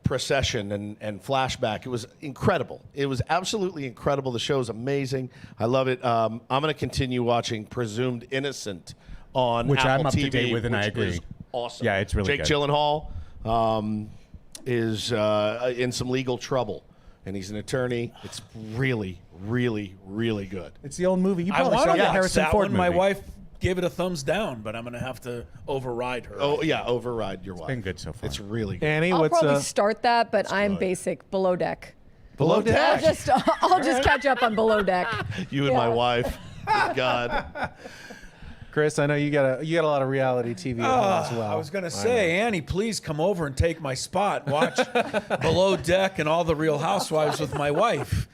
Speaker 3: procession and flashback. It was incredible. It was absolutely incredible. The show is amazing. I love it. I'm going to continue watching Presumed Innocent on
Speaker 7: which
Speaker 3: Apple
Speaker 7: I'm up
Speaker 3: TV,
Speaker 7: to date with, and I agree.
Speaker 3: Is awesome.
Speaker 7: Yeah, it's really
Speaker 3: Jake
Speaker 7: good.
Speaker 3: Gyllenhaal is in some legal trouble, and he's an attorney. It's really, really, really good.
Speaker 7: It's the old movie. You
Speaker 4: I
Speaker 7: probably
Speaker 4: want
Speaker 7: saw
Speaker 4: to
Speaker 7: the
Speaker 4: watch
Speaker 7: Harrison
Speaker 4: that
Speaker 7: Ford
Speaker 4: one. My
Speaker 7: movie.
Speaker 4: wife gave it a thumbs down, but I'm going to have to override her.
Speaker 3: Oh, yeah, override your wife.
Speaker 7: been good so far.
Speaker 3: It's really good.
Speaker 2: Annie,
Speaker 6: I'll
Speaker 2: what's
Speaker 6: probably start that, but I'm
Speaker 3: good.
Speaker 6: basic below deck.
Speaker 3: Below Deck?
Speaker 6: I'll just catch up on below deck.
Speaker 3: You and my
Speaker 6: Yeah.
Speaker 3: wife. Good God.
Speaker 2: Chris, I know you got a lot of reality TV at home as well.
Speaker 4: I was going to say, Annie, please come over and take my spot. Watch Below Deck and all the Real Housewives with my wife.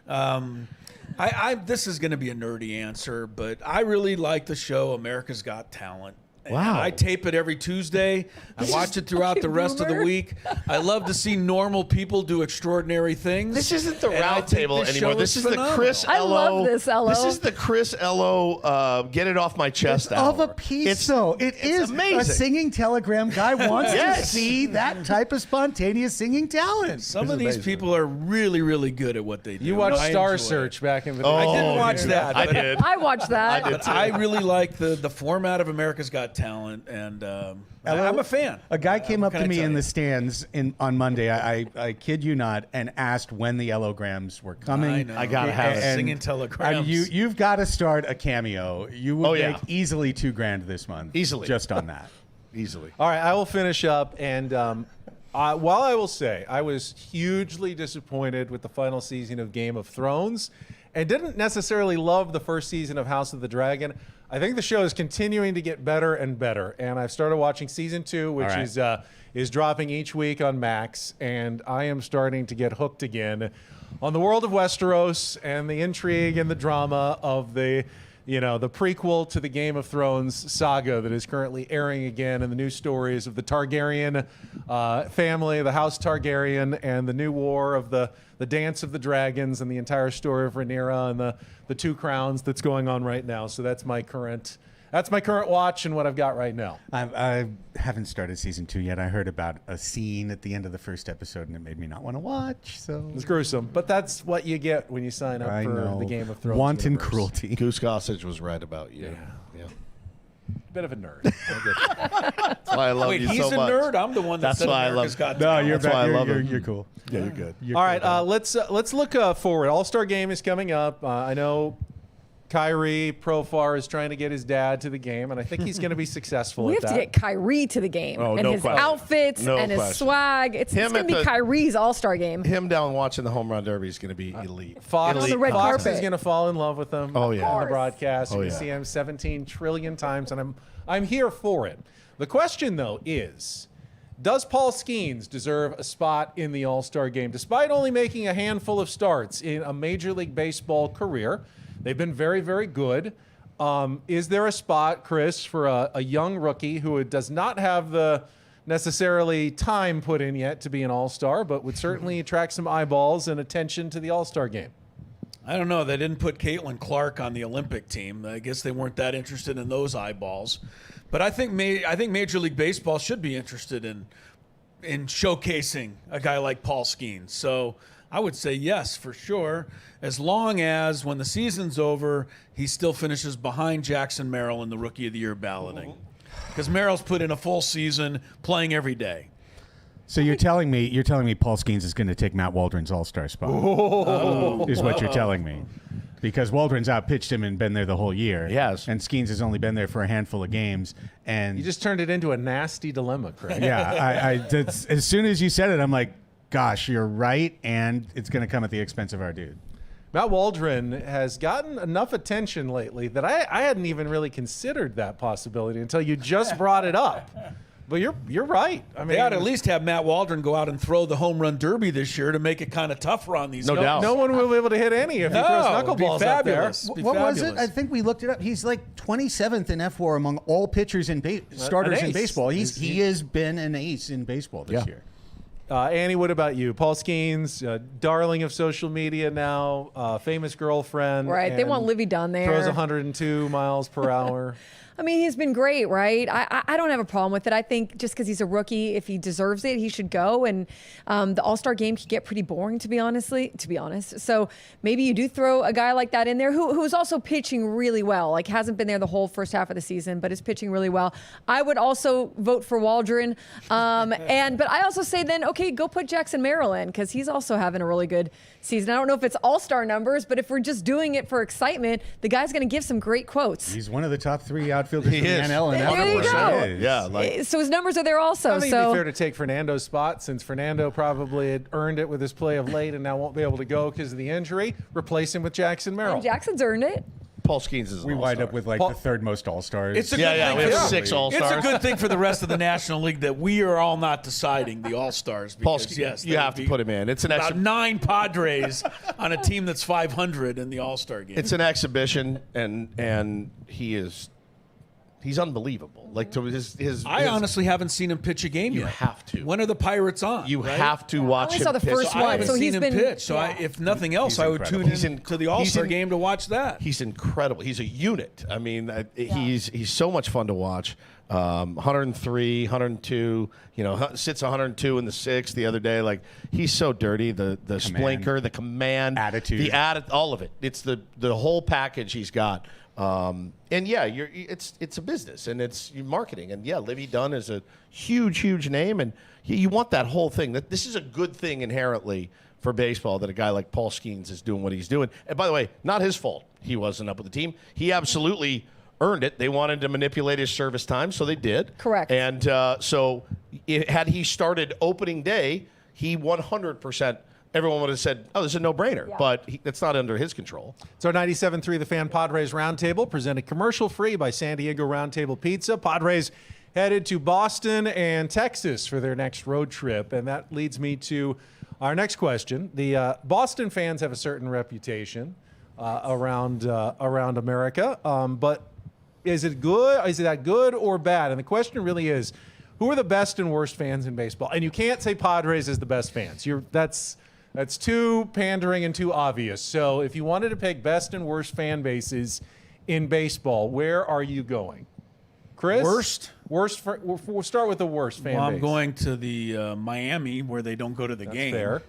Speaker 4: This is going to be a nerdy answer, but I really like the show America's Got Talent.
Speaker 3: Wow.
Speaker 4: And I tape it every Tuesday. I watch it throughout the rest of the week. I love to see normal people do extraordinary things.
Speaker 3: This isn't the
Speaker 4: And I think
Speaker 3: Roundtable
Speaker 4: this
Speaker 3: anymore.
Speaker 4: show
Speaker 3: This is the
Speaker 4: phenomenal.
Speaker 3: Chris
Speaker 6: I
Speaker 3: Ello.
Speaker 6: love this, Ello.
Speaker 3: This is the Chris Ello. Get it off my chest.
Speaker 5: Of a
Speaker 3: hour.
Speaker 5: piece, though. It is
Speaker 3: amazing.
Speaker 5: a singing telegram guy wants to
Speaker 3: Yes.
Speaker 5: see that type of spontaneous singing talent.
Speaker 4: Some of these people are really, really good at what they do.
Speaker 2: You watched
Speaker 4: I
Speaker 2: Star
Speaker 4: enjoy it.
Speaker 2: Search back in the
Speaker 3: Oh,
Speaker 2: day.
Speaker 4: I didn't watch that.
Speaker 3: I
Speaker 4: but
Speaker 3: did.
Speaker 6: I watched that.
Speaker 4: But I really like the format of America's Got Talent, and I'm a fan.
Speaker 7: A guy came
Speaker 4: What
Speaker 7: up
Speaker 4: can
Speaker 7: to
Speaker 4: I
Speaker 7: me
Speaker 4: tell
Speaker 7: in
Speaker 4: you?
Speaker 7: the stands on Monday. I kid you not, and asked when the Yellowgrams were coming.
Speaker 4: I know.
Speaker 3: I gotta have it.
Speaker 4: Singing telegrams.
Speaker 7: You've got to start a cameo. You would
Speaker 3: Oh, yeah.
Speaker 7: make easily $2,000 this month.
Speaker 3: Easily.
Speaker 7: just on that.
Speaker 3: Easily.
Speaker 2: All right, I will finish up. And while I will say I was hugely disappointed with the final season of Game of Thrones and didn't necessarily love the first season of House of the Dragon, I think the show is continuing to get better and better. And I've started watching season 2, which
Speaker 7: All right.
Speaker 2: is dropping each week on Max. And I am starting to get hooked again on the world of Westeros and the intrigue and the drama of the prequel to the Game of Thrones saga that is currently airing again, and the new stories of the Targaryen family, the House Targaryen, and the new war of the Dance of the Dragons, and the entire story of Rhaenyra and the Two Crowns that's going on right now. So that's my current watch and what I've got right now.
Speaker 7: I haven't started season 2 yet. I heard about a scene at the end of the first episode, and it made me not want to watch. So
Speaker 2: It's gruesome, but that's what you get when you sign up
Speaker 7: I
Speaker 2: for
Speaker 7: know.
Speaker 2: the Game of Thrones.
Speaker 7: Wanton
Speaker 2: universe.
Speaker 7: cruelty.
Speaker 3: Goose Gossage was right about you.
Speaker 2: Yeah.
Speaker 3: Yeah.
Speaker 2: Bit of a nerd. I get you.
Speaker 3: That's why I love
Speaker 4: Wait,
Speaker 3: you
Speaker 4: he's
Speaker 3: so
Speaker 4: a
Speaker 3: much.
Speaker 4: nerd. I'm the one that
Speaker 3: That's
Speaker 4: said
Speaker 3: why I
Speaker 4: America's
Speaker 3: love-
Speaker 4: Got
Speaker 7: No,
Speaker 4: Talent.
Speaker 7: you're
Speaker 3: That's why I love
Speaker 7: you're,
Speaker 3: him.
Speaker 7: you're cool.
Speaker 3: Yeah, you're good.
Speaker 7: You're
Speaker 2: All
Speaker 7: cool.
Speaker 2: right, let's look forward. All-Star Game is coming up. I know Kyrie Profar is trying to get his dad to the game, and I think he's going to be successful
Speaker 6: We
Speaker 2: at
Speaker 6: have
Speaker 2: that.
Speaker 6: to get Kyrie to the game
Speaker 3: Oh,
Speaker 6: and
Speaker 3: no
Speaker 6: his
Speaker 3: question.
Speaker 6: outfits
Speaker 3: No
Speaker 6: and his
Speaker 3: question.
Speaker 6: swag. It's
Speaker 3: Him
Speaker 6: going to
Speaker 3: at
Speaker 6: be
Speaker 3: the-
Speaker 6: Kyrie's All-Star game.
Speaker 3: Him down watching the home run derby is going to be elite.
Speaker 2: Fox,
Speaker 6: On the red
Speaker 2: Fox
Speaker 6: carpet.
Speaker 2: is going to fall in love with him
Speaker 3: Oh, yeah.
Speaker 2: on the
Speaker 6: Of course.
Speaker 2: broadcast.
Speaker 3: Oh,
Speaker 2: You can
Speaker 3: yeah.
Speaker 2: see him 17 trillion times, and I'm here for it. The question, though, is does Paul Skeens deserve a spot in the All-Star Game? Despite only making a handful of starts in a Major League Baseball career, they've been very, very good. Is there a spot, Chris, for a young rookie who does not have the necessarily time put in yet to be an All-Star, but would certainly attract some eyeballs and attention to the All-Star Game?
Speaker 4: I don't know. They didn't put Caitlin Clark on the Olympic team. I guess they weren't that interested in those eyeballs. But I think Major League Baseball should be interested in showcasing a guy like Paul Skeens. So I would say yes, for sure, as long as when the season's over, he still finishes behind Jackson Merrill in the Rookie of the Year balloting. Because Merrill's put in a full season playing every day.
Speaker 7: So you're telling me Paul Skeens is going to take Matt Waldron's All-Star spot? Is what you're telling me? Because Waldron's outpitched him and been there the whole year.
Speaker 3: He has.
Speaker 7: And Skeens has only been there for a handful of games. And
Speaker 2: You just turned it into a nasty dilemma, Craig.
Speaker 7: yeah, that's, as soon as you said it, I'm like, gosh, you're right, and it's going to come at the expense of our dude.
Speaker 2: Matt Waldron has gotten enough attention lately that I hadn't even really considered that possibility until you just brought it up. But you're right. I mean,
Speaker 4: They ought to at least have Matt Waldron go out and throw the home run derby this year to make it kind of tougher on these
Speaker 3: No
Speaker 4: guys.
Speaker 3: doubt.
Speaker 2: no one will be able to hit any if he throws
Speaker 4: it'd be
Speaker 2: knuckleballs up there.
Speaker 4: fabulous. Be
Speaker 5: What was it?
Speaker 4: fabulous.
Speaker 5: I think we looked it up. He's like 27th in F4 among all pitchers and starters in
Speaker 2: ace.
Speaker 5: baseball. He has been an ace in baseball this year.
Speaker 2: Annie, what about you? Paul Skeens, darling of social media now, famous girlfriend.
Speaker 6: Right. They
Speaker 2: and
Speaker 6: want Livy Dunn there.
Speaker 2: Throws 102 miles per hour.
Speaker 6: I mean, he's been great, right? I don't have a problem with it. I think just because he's a rookie, if he deserves it, he should go. And the All-Star game can get pretty boring, to be honest. So maybe you do throw a guy like that in there who's also pitching really well. Like hasn't been there the whole first half of the season, but is pitching really well. I would also vote for Waldron. But I also say then, okay, go put Jackson Merrill in because he's also having a really good season. I don't know if it's All-Star numbers, but if we're just doing it for excitement, the guy's going to give some great quotes.
Speaker 7: He's one of the top 3 outfielders
Speaker 3: He
Speaker 7: in the
Speaker 3: is.
Speaker 7: NL. And
Speaker 6: There you
Speaker 7: that
Speaker 6: go.
Speaker 3: Yeah, like
Speaker 6: So his numbers are there also.
Speaker 2: I think it'd be
Speaker 6: So
Speaker 2: fair to take Fernando's spot since Fernando probably had earned it with his play of late and now won't be able to go because of the injury. Replace him with Jackson Merrill.
Speaker 6: Jackson's earned it.
Speaker 3: Paul Skeens is an
Speaker 7: We wind
Speaker 3: all-star.
Speaker 7: up with like the third most All-Stars.
Speaker 4: It's a
Speaker 3: Yeah,
Speaker 4: good
Speaker 3: yeah,
Speaker 4: thing
Speaker 3: we have
Speaker 4: for-
Speaker 3: 6 all-stars.
Speaker 4: It's a good thing for the rest of the National League that we are all not deciding the All-Stars.
Speaker 3: Paul
Speaker 4: Because,
Speaker 3: Skeens,
Speaker 4: yes,
Speaker 3: you
Speaker 4: there
Speaker 3: have
Speaker 4: would
Speaker 3: to
Speaker 4: be
Speaker 3: put him in. It's an
Speaker 4: about 9 Padres on a team that's 500 in the All-Star game.
Speaker 3: It's an exhibition, and he's unbelievable. Like to his
Speaker 4: I honestly haven't seen him pitch a game
Speaker 3: You
Speaker 4: yet.
Speaker 3: have to.
Speaker 4: When are the Pirates on?
Speaker 3: you
Speaker 4: right?
Speaker 3: have to watch
Speaker 6: only
Speaker 3: him
Speaker 6: saw the
Speaker 3: pitch.
Speaker 6: first
Speaker 4: I
Speaker 6: one,
Speaker 4: haven't
Speaker 6: so
Speaker 4: seen
Speaker 6: he's
Speaker 4: him
Speaker 6: been-
Speaker 4: pitch. So
Speaker 6: yeah.
Speaker 4: if nothing else,
Speaker 7: He's
Speaker 4: I would
Speaker 7: incredible.
Speaker 4: tune in to the All-Star game to watch that.
Speaker 3: He's incredible. He's a unit. I mean, he's so much fun to watch. 103, 102. Sits 102 in the 6th the other day. Like he's so dirty. The splinker, the command,
Speaker 7: Attitude.
Speaker 3: all of it. It's the whole package he's got. And yeah, it's a business and it's marketing. And yeah, Livy Dunn is a huge name, and you want that whole thing. That this is a good thing inherently for baseball that a guy like Paul Skeens is doing what he's doing. And by the way, not his fault. He wasn't up with the team. He absolutely earned it. They wanted to manipulate his service time, so they did.
Speaker 6: Correct.
Speaker 3: And had he started opening day, he 100%. Everyone would have said, "Oh, this is a no-brainer,"
Speaker 6: Yeah.
Speaker 3: but that's not under his control.
Speaker 2: It's our 97.3 The Fan Padres Roundtable, presented commercial-free by San Diego Roundtable Pizza. Padres headed to Boston and Texas for their next road trip, and that leads me to our next question. The Boston fans have a certain reputation around America, but is it good? Is it that good or bad? And the question really is, who are the best and worst fans in baseball? And you can't say Padres is the best fans. That's too pandering and too obvious. So if you wanted to pick best and worst fan bases in baseball, where are you going? Chris?
Speaker 4: Worst?
Speaker 2: We'll start with the worst fan
Speaker 4: Well,
Speaker 2: base.
Speaker 4: I'm going to the Miami where they don't go to the game.
Speaker 2: fair.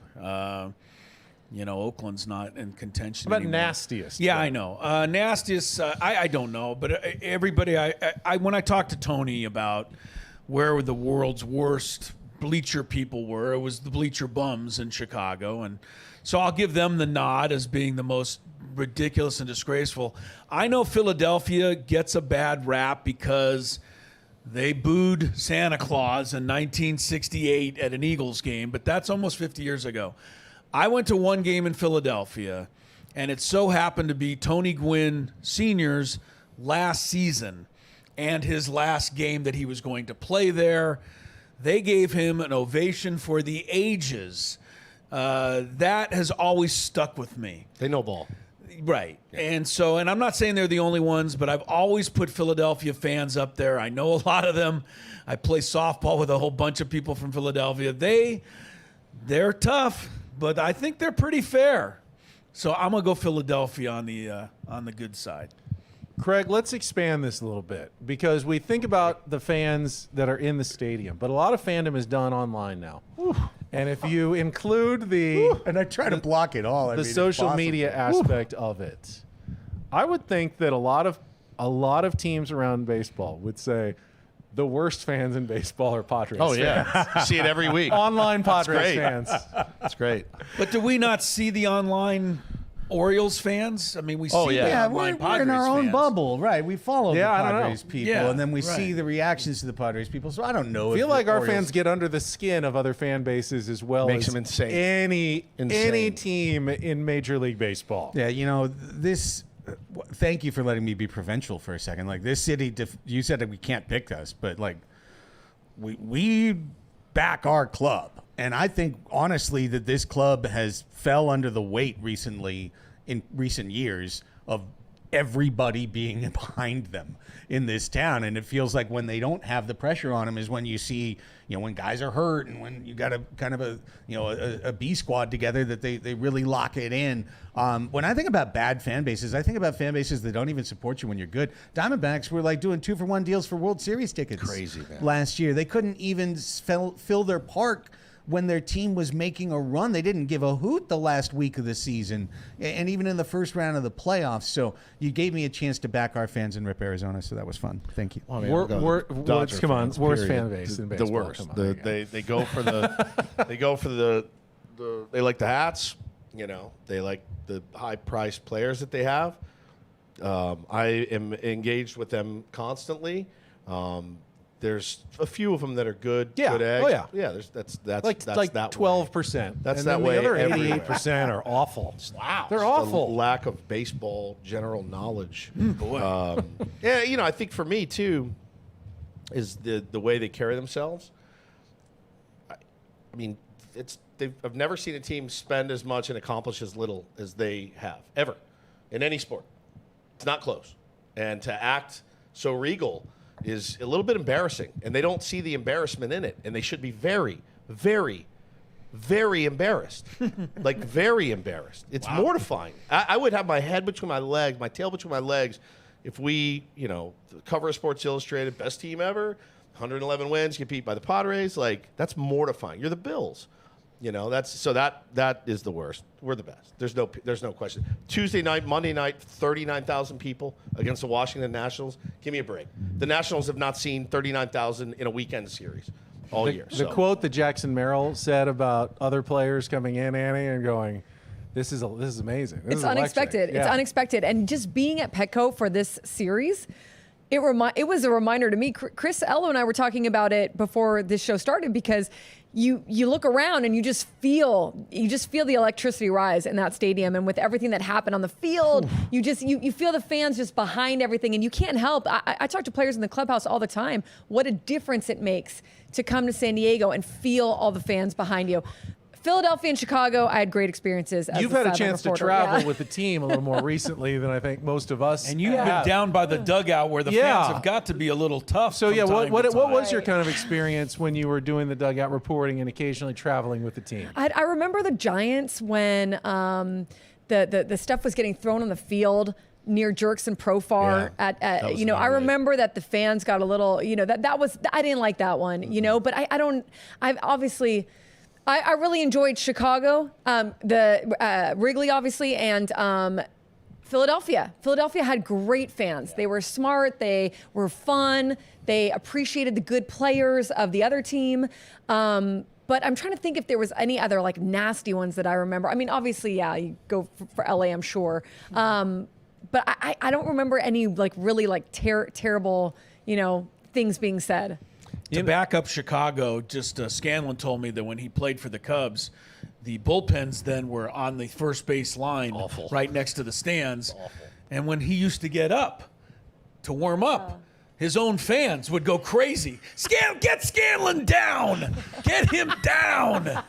Speaker 4: Oakland's not in contention.
Speaker 2: How about
Speaker 4: anymore.
Speaker 2: nastiest?
Speaker 4: Yeah,
Speaker 2: then?
Speaker 4: I know. Nastiest, I don't know. But everybody, when I talked to Tony about where the world's worst bleacher people were, it was the bleacher bums in Chicago. And so I'll give them the nod as being the most ridiculous and disgraceful. I know Philadelphia gets a bad rap because they booed Santa Claus in 1968 at an Eagles game, but that's almost 50 years ago. I went to one game in Philadelphia, and it so happened to be Tony Gwynn Sr.'s last season and his last game that he was going to play there. They gave him an ovation for the ages. That has always stuck with me.
Speaker 3: They know ball.
Speaker 4: Right. And I'm not saying they're the only ones, but I've always put Philadelphia fans up there. I know a lot of them. I play softball with a whole bunch of people from Philadelphia. They're tough, but I think they're pretty fair. So I'm going to go Philadelphia on the good side.
Speaker 2: Craig, let's expand this a little bit because we think about the fans that are in the stadium, but a lot of fandom is done online now. And if you include
Speaker 7: and I try to block it all.
Speaker 2: the social media aspect of it, I would think that a lot of teams around baseball would say the worst fans in baseball are Padres.
Speaker 3: Oh yeah, see it every week.
Speaker 2: Online Padres
Speaker 3: great.
Speaker 2: fans.
Speaker 3: That's great.
Speaker 4: But do we not see the online Orioles fans? I mean, we see
Speaker 3: Oh, yeah.
Speaker 4: the
Speaker 5: Yeah,
Speaker 4: online
Speaker 5: we're
Speaker 4: Padres
Speaker 5: in our own
Speaker 4: fans.
Speaker 5: bubble, right? We follow
Speaker 2: Yeah,
Speaker 5: the
Speaker 2: I don't know.
Speaker 5: Padres people,
Speaker 4: Yeah,
Speaker 5: and then we
Speaker 4: right.
Speaker 5: see the reactions to the Padres people. So I don't know.
Speaker 2: I feel
Speaker 5: if
Speaker 2: like
Speaker 5: the
Speaker 2: our
Speaker 5: Orioles-
Speaker 2: fans get under the skin of other fan bases as well
Speaker 3: Makes
Speaker 2: as
Speaker 3: them insane.
Speaker 2: any
Speaker 3: Insane.
Speaker 2: team in Major League Baseball.
Speaker 7: Yeah, this. Thank you for letting me be provincial for a second. Like this city, you said that we can't pick us, but like we back our club, and I think honestly that this club has fell under the weight recently in recent years of everybody being behind them in this town. And it feels like when they don't have the pressure on them is when you see, when guys are hurt and when you got a kind of a B squad together that they really lock it in. When I think about bad fan bases, I think about fan bases that don't even support you when you're good. Diamondbacks were like doing 2-for-1 deals for World Series tickets.
Speaker 3: Crazy, man.
Speaker 7: Last year. They couldn't even fill their park when their team was making a run. They didn't give a hoot the last week of the season, and even in the first round of the playoffs. So you gave me a chance to back our fans and rip Arizona, so that was fun. Thank you.
Speaker 3: I mean,
Speaker 2: Dodger
Speaker 3: come on,
Speaker 2: fans, worst fan base in baseball.
Speaker 3: The worst.
Speaker 2: Come on,
Speaker 3: They go for the they like the hats. They like the high priced players that they have. I am engaged with them constantly. There's a few of them that are good.
Speaker 2: Yeah.
Speaker 3: Good eggs.
Speaker 2: Oh, yeah.
Speaker 3: Yeah. That's
Speaker 2: like
Speaker 3: that
Speaker 2: 12%.
Speaker 3: That's
Speaker 2: and
Speaker 3: that
Speaker 2: then
Speaker 3: way
Speaker 2: The other
Speaker 3: everywhere.
Speaker 2: 88% are awful.
Speaker 3: Wow.
Speaker 2: They're
Speaker 3: The
Speaker 2: awful.
Speaker 3: lack of baseball general knowledge.
Speaker 4: Boy.
Speaker 3: Yeah, I think for me too is the way they carry themselves. I mean, I've never seen a team spend as much and accomplish as little as they have ever in any sport. It's not close. And to act so regal is a little bit embarrassing, and they don't see the embarrassment in it, and they should be very, very, very embarrassed. Like, very embarrassed. It's mortifying. I would have my head between my legs, my tail between my legs, if we, cover of Sports Illustrated, best team ever, 111 wins, get beat by the Padres. Like, that's mortifying. You're the Bills. That is the worst. We're the best. There's no question. Tuesday night, Monday night, 39,000 people against the Washington Nationals. Give me a break. The Nationals have not seen 39,000 in a weekend series all year.
Speaker 2: The quote that Jackson Merrill said about other players coming in, Annie, and going, "This is amazing. This
Speaker 6: It's
Speaker 2: is
Speaker 6: unexpected.
Speaker 2: electric."
Speaker 6: It's
Speaker 2: Yeah.
Speaker 6: unexpected. And just being at Petco for this series, it was a reminder to me. Chris Ello and I were talking about it before this show started, because you look around and you just feel the electricity rise in that stadium, and with everything that happened on the field, you feel the fans just behind everything, and you can't help. I talk to players in the clubhouse all the time. What a difference it makes to come to San Diego and feel all the fans behind you. Philadelphia and Chicago, I had great experiences. As
Speaker 2: You've had a chance to travel with the team a little more recently than I think most of us.
Speaker 4: And you've
Speaker 2: have.
Speaker 4: been down by the dugout where the fans have got to be a little tough.
Speaker 2: So
Speaker 4: from time
Speaker 2: what
Speaker 4: to time.
Speaker 2: was your kind of experience when you were doing the dugout reporting and occasionally traveling with the team?
Speaker 6: I remember the Giants when the stuff was getting thrown on the field near Jerks and Profar.
Speaker 3: Yeah,
Speaker 6: I remember that the fans got a little, that was, I didn't like that one, but I really enjoyed Chicago, the Wrigley, obviously, and Philadelphia. Philadelphia had great fans. They were smart. They were fun. They appreciated the good players of the other team. But I'm trying to think if there was any other like nasty ones that I remember. I mean, obviously, yeah, you go for LA, I'm sure. But I don't remember any like really like terrible, things being said.
Speaker 4: To back up Chicago, just Scanlon told me that when he played for the Cubs, the bullpens then were on the first base line right next to the stands. And when he used to get up to warm up, his own fans would go crazy. Get Scanlon down! Get him down!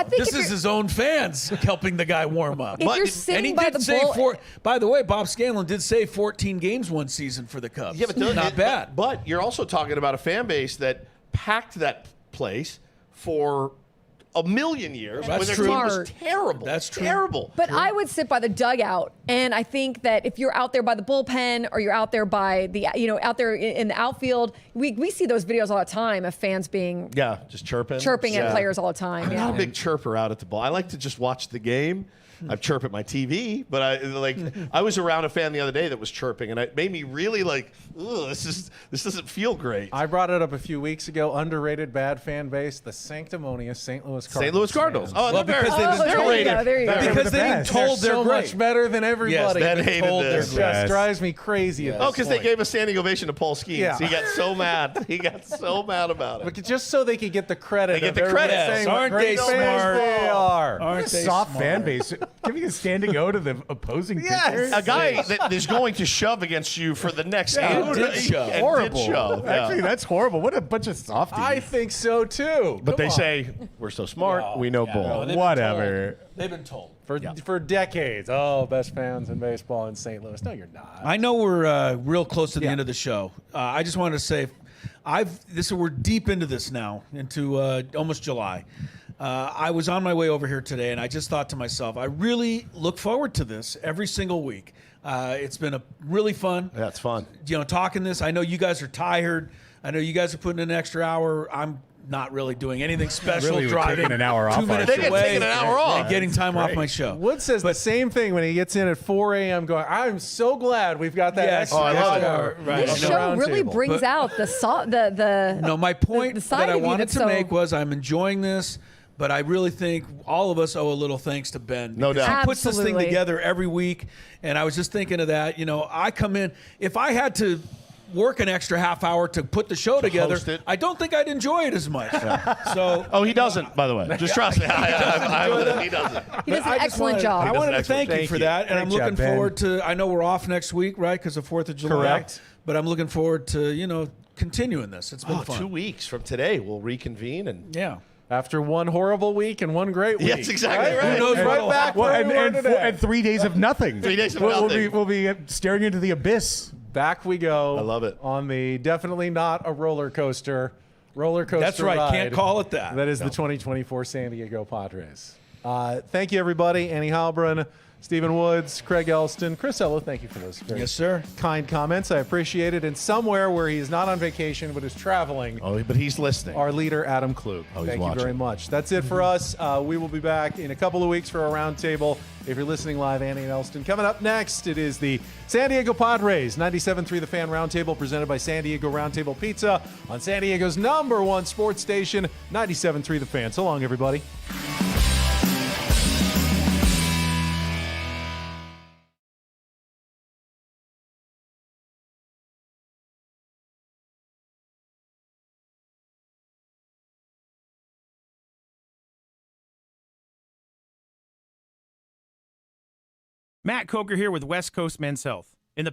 Speaker 4: This is his own fans helping the guy warm up.
Speaker 6: If you're sitting
Speaker 4: and he
Speaker 6: by
Speaker 4: did
Speaker 6: the
Speaker 4: say
Speaker 6: bull-
Speaker 4: by the way, Bob Scanlon did say 14 games one season for the Cubs.
Speaker 3: Yeah, but
Speaker 4: not bad.
Speaker 3: But you're also talking about a fan base that packed that place for a million years.
Speaker 4: That's
Speaker 3: when their
Speaker 4: true.
Speaker 3: team was terrible.
Speaker 4: That's true.
Speaker 3: Terrible.
Speaker 6: But I would sit by the dugout, and I think that if you're out there by the bullpen or you're out there by the, out there in the outfield, we see those videos all the time of fans being
Speaker 3: just chirping
Speaker 6: at players all the time.
Speaker 3: I'm not a big chirper out at the ball. I like to just watch the game. I chirp at my TV, but I was around a fan the other day that was chirping, and it made me really like, ugh, this doesn't feel great.
Speaker 2: I brought it up a few weeks ago. Underrated bad fan base, the sanctimonious St. Louis Cardinals.
Speaker 3: St. Louis Cardinals.
Speaker 2: fans.
Speaker 3: Oh,
Speaker 4: because
Speaker 3: they're
Speaker 4: they've been
Speaker 6: there you go, there you go.
Speaker 4: Because they've been
Speaker 2: They're
Speaker 4: told they're
Speaker 2: so
Speaker 4: great.
Speaker 2: much better than everybody.
Speaker 3: Ben
Speaker 2: They've been
Speaker 3: hated
Speaker 2: told
Speaker 3: this.
Speaker 2: It just drives me crazy. At
Speaker 3: Oh,
Speaker 2: this
Speaker 3: because they
Speaker 2: point.
Speaker 3: gave a standing ovation to Paul Skeens.
Speaker 2: Yeah.
Speaker 3: He got so mad. He got so mad about it.
Speaker 2: But just so they could get the credit.
Speaker 3: They get
Speaker 2: of
Speaker 3: the
Speaker 2: everybody
Speaker 3: credit.
Speaker 2: saying
Speaker 4: Yes,
Speaker 2: what
Speaker 4: aren't
Speaker 2: great
Speaker 4: they
Speaker 2: fans
Speaker 4: smart?
Speaker 2: They are.
Speaker 4: Aren't they
Speaker 7: soft
Speaker 4: smart?
Speaker 7: fan base. Giving a standing O to the opposing pitcher.
Speaker 3: A guy that is going to shove against you for the next
Speaker 4: and did shove.
Speaker 3: and
Speaker 7: Horrible.
Speaker 3: did shove. Yeah.
Speaker 7: Actually, that's horrible. What a bunch of softies.
Speaker 2: I think so too.
Speaker 3: But they
Speaker 2: Come on.
Speaker 3: say we're so smart, we know ball.
Speaker 4: they've been
Speaker 7: Whatever.
Speaker 4: told. They've been told.
Speaker 2: for decades. Oh, best fans in baseball in St. Louis. No, you're not.
Speaker 4: I know we're real close to the end of the show. I just wanted to say, we're deep into this now, into almost July. I was on my way over here today, and I just thought to myself, I really look forward to this every single week. It's been really fun.
Speaker 3: Yeah, it's fun.
Speaker 4: Talking this. I know you guys are tired. I know you guys are putting in an extra hour. I'm not really doing anything special.
Speaker 7: Really, we're
Speaker 4: driving
Speaker 7: taking an hour off
Speaker 4: 2 minutes
Speaker 3: They get
Speaker 4: away,
Speaker 3: taken an hour off.
Speaker 4: and getting time off my show.
Speaker 2: Wood says the same thing when he gets in at 4 a.m. going, I'm so glad we've got that
Speaker 4: Yes.
Speaker 2: extra
Speaker 3: Oh, I love it.
Speaker 2: hour.
Speaker 4: Right.
Speaker 6: This
Speaker 2: on the
Speaker 6: show
Speaker 2: round
Speaker 6: really
Speaker 2: table.
Speaker 6: brings out the
Speaker 4: No, my point
Speaker 6: the side
Speaker 4: that I
Speaker 6: of you
Speaker 4: wanted
Speaker 6: that's
Speaker 4: to
Speaker 6: so-
Speaker 4: make was I'm enjoying this, but I really think all of us owe a little thanks to Ben.
Speaker 3: No
Speaker 4: because
Speaker 3: doubt.
Speaker 4: He puts this thing
Speaker 6: Absolutely.
Speaker 4: together every week, and I was just thinking of that. I come in, if I had to work an extra half hour to put the show together,
Speaker 3: host it.
Speaker 4: I don't think I'd enjoy it as much. So
Speaker 8: Oh, he doesn't, by the way. Just trust me.
Speaker 3: He doesn't.
Speaker 6: He does an
Speaker 4: I just
Speaker 6: excellent
Speaker 4: wanted-
Speaker 6: job.
Speaker 4: I wanted to
Speaker 3: excellent.
Speaker 4: thank you
Speaker 3: Thank
Speaker 4: for
Speaker 3: you.
Speaker 4: that, and I'm
Speaker 7: Great
Speaker 4: looking
Speaker 7: job, Ben.
Speaker 4: forward to. I know we're off next week, right, because of 4th of July.
Speaker 2: Correct.
Speaker 4: But I'm looking forward to continuing this. It's been fun.
Speaker 3: 2 weeks from today, we'll reconvene and.
Speaker 4: Yeah.
Speaker 2: After one horrible week and one great week.
Speaker 3: Yes, exactly right.
Speaker 4: Who knows
Speaker 2: Right
Speaker 4: what'll
Speaker 2: back
Speaker 4: happen?
Speaker 2: where we were today.
Speaker 7: and 3 days of nothing.
Speaker 3: 3 days of
Speaker 7: We'll
Speaker 3: nothing.
Speaker 7: be staring into the abyss.
Speaker 2: Back we go.
Speaker 3: I love it.
Speaker 2: On the definitely not a roller coaster
Speaker 4: That's right.
Speaker 2: ride.
Speaker 4: Can't call it that.
Speaker 2: That is the 2024 San Diego Padres. Thank you, everybody. Annie Halbron, Stephen Woods, Craig Elston, Chris Ello. Thank you for those very
Speaker 4: Yes, sir.
Speaker 2: kind comments. I appreciate it. And somewhere where he is not on vacation but is traveling,
Speaker 3: Oh, but he's listening.
Speaker 2: our leader, Adam Klug.
Speaker 3: Oh, he's
Speaker 2: Thank you very
Speaker 3: watching.
Speaker 2: much. That's it for us. We will be back in a couple of weeks for a roundtable. If you're listening live, Annie and Elston. Coming up next, it is the San Diego Padres 97.3 The Fan Roundtable presented by San Diego Roundtable Pizza on San Diego's #1 sports station, 97.3 The Fan. So long, everybody.
Speaker 9: Matt Coker here with West Coast Men's Health.